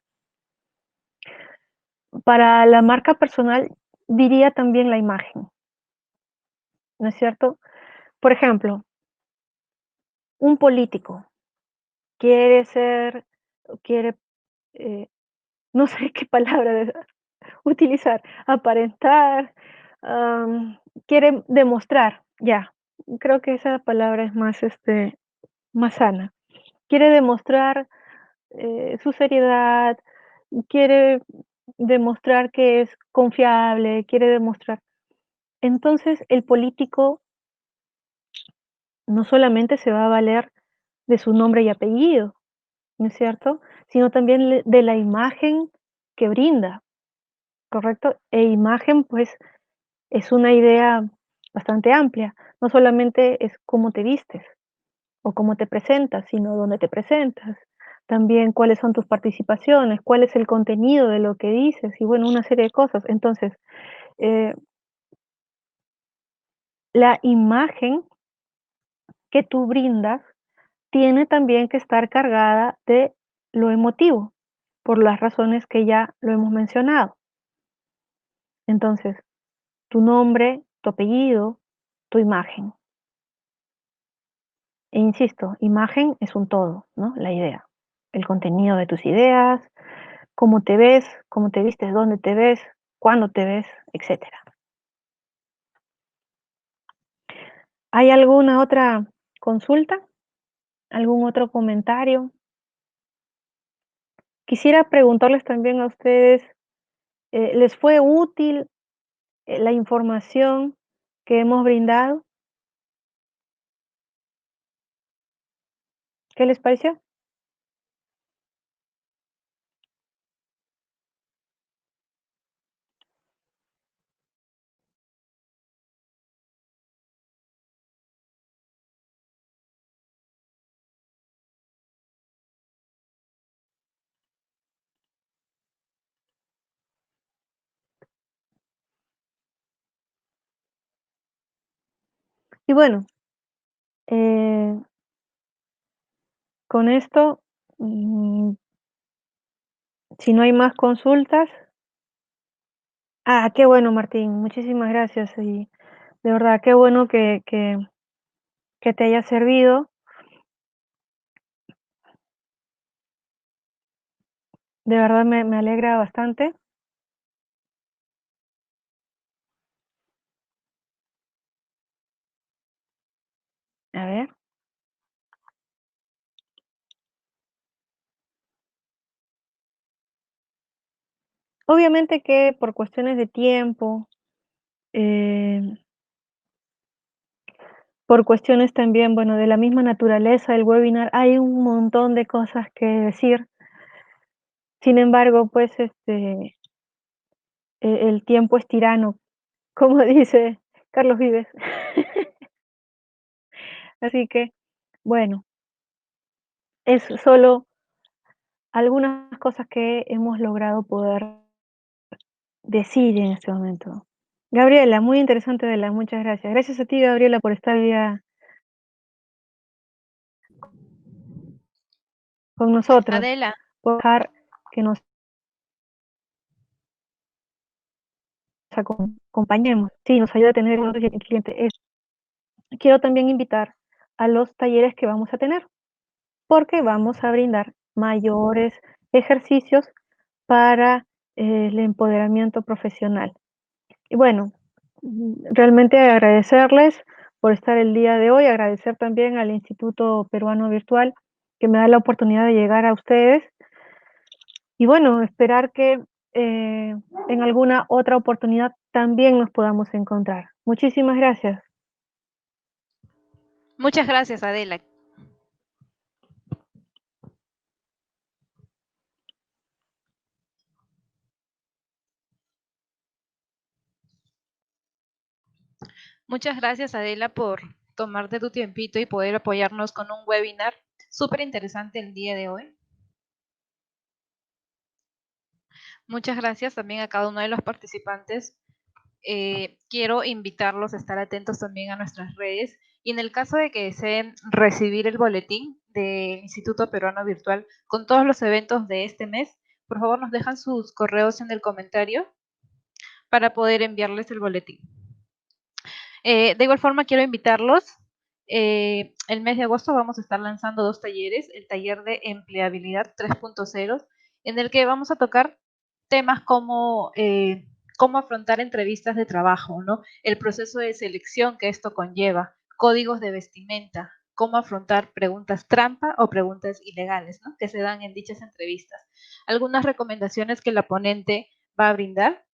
Para la marca personal, diría también la imagen, ¿no es cierto? Por ejemplo, un político quiere ser, quiere, eh, no sé qué palabra utilizar, aparentar, quiere demostrar, ya, creo que esa palabra es más, más sana. Quiere demostrar su seriedad, quiere demostrar que es confiable, quiere demostrar. Entonces, el político no solamente se va a valer de su nombre y apellido, ¿no es cierto? Sino también de la imagen que brinda, ¿correcto? E imagen, pues, es una idea bastante amplia. No solamente es cómo te vistes o cómo te presentas, sino dónde te presentas. También cuáles son tus participaciones, cuál es el contenido de lo que dices y bueno, una serie de cosas. Entonces, eh, la imagen que tú brindas tiene también que estar cargada de lo emotivo, por las razones que ya lo hemos mencionado. Entonces, tu nombre, tu apellido, tu imagen. E insisto, imagen es un todo, ¿no? La idea, el contenido de tus ideas, cómo te ves, cómo te vistes, dónde te ves, cuándo te ves, etcétera. ¿Hay alguna otra consulta? ¿Algún otro comentario? Quisiera preguntarles también a ustedes, ¿les fue útil la información que hemos brindado? ¿Qué les pareció? Y bueno, eh, con esto, mm, si no hay más consultas, qué bueno, Martín, muchísimas gracias y de verdad, qué bueno que te haya servido. De verdad me alegra bastante. A ver. Obviamente que por cuestiones de tiempo, eh, por cuestiones también, bueno, de la misma naturaleza del webinar, hay un montón de cosas que decir. Sin embargo, pues, el tiempo es tirano, como dice Carlos Vives. Así que, bueno, es solo algunas cosas que hemos logrado poder decir en este momento. Gabriela, muy interesante, muchas gracias. Gracias a ti, Gabriela, por estar ya con nosotros. Adela. Por dejar que nos acompañemos. Sí, nos ayuda a tener un cliente. Quiero también invitar a los talleres que vamos a tener, porque vamos a brindar mayores ejercicios para el empoderamiento profesional. Y bueno, realmente agradecerles por estar el día de hoy, agradecer también al Instituto Peruano Virtual que me da la oportunidad de llegar a ustedes. Y bueno, esperar que en alguna otra oportunidad también nos podamos encontrar. Muchísimas gracias. Muchas gracias, Adela. Muchas gracias, Adela, por tomarte tu tiempito y poder apoyarnos con un webinar súper interesante el día de hoy. Muchas gracias también a cada uno de los participantes. Quiero invitarlos a estar atentos también a nuestras redes y en el caso de que deseen recibir el boletín del Instituto Peruano Virtual con todos los eventos de este mes, por favor nos dejan sus correos en el comentario para poder enviarles el boletín. De igual forma quiero invitarlos, el mes de agosto vamos a estar lanzando 2 talleres, el taller de empleabilidad 3.0, en el que vamos a tocar temas como cómo afrontar entrevistas de trabajo, ¿no? El proceso de selección que esto conlleva, códigos de vestimenta, cómo afrontar preguntas trampa o preguntas ilegales, ¿no? Que se dan en dichas entrevistas. Algunas recomendaciones que la ponente va a brindar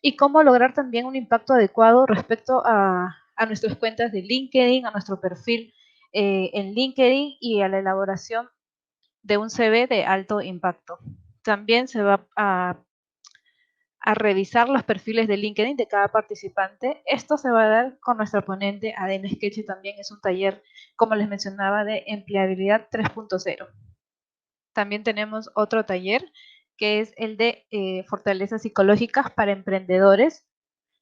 y cómo lograr también un impacto adecuado respecto a nuestras cuentas de LinkedIn, a nuestro perfil en LinkedIn y a la elaboración de un CV de alto impacto. También se va a revisar los perfiles de LinkedIn de cada participante. Esto se va a dar con nuestra ponente Adela Sketch, también es un taller, como les mencionaba, de empleabilidad 3.0. También tenemos otro taller que es el de fortalezas psicológicas para emprendedores.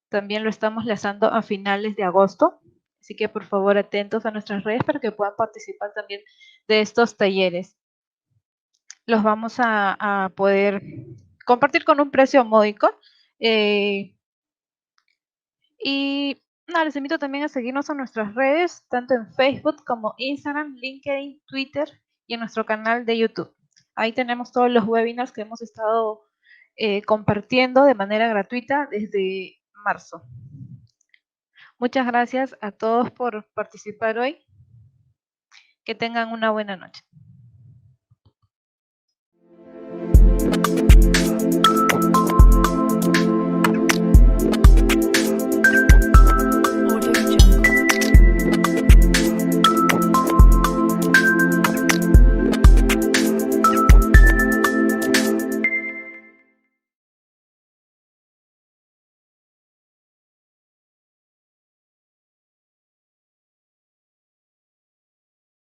También lo estamos lanzando a finales de agosto, así que por favor atentos a nuestras redes para que puedan participar también de estos talleres. Los vamos a poder compartir con un precio módico. Y nada, les invito también a seguirnos en nuestras redes, tanto en Facebook como Instagram, LinkedIn, Twitter y en nuestro canal de YouTube. Ahí tenemos todos los webinars que hemos estado compartiendo de manera gratuita desde marzo. Muchas gracias a todos por participar hoy. Que tengan una buena noche.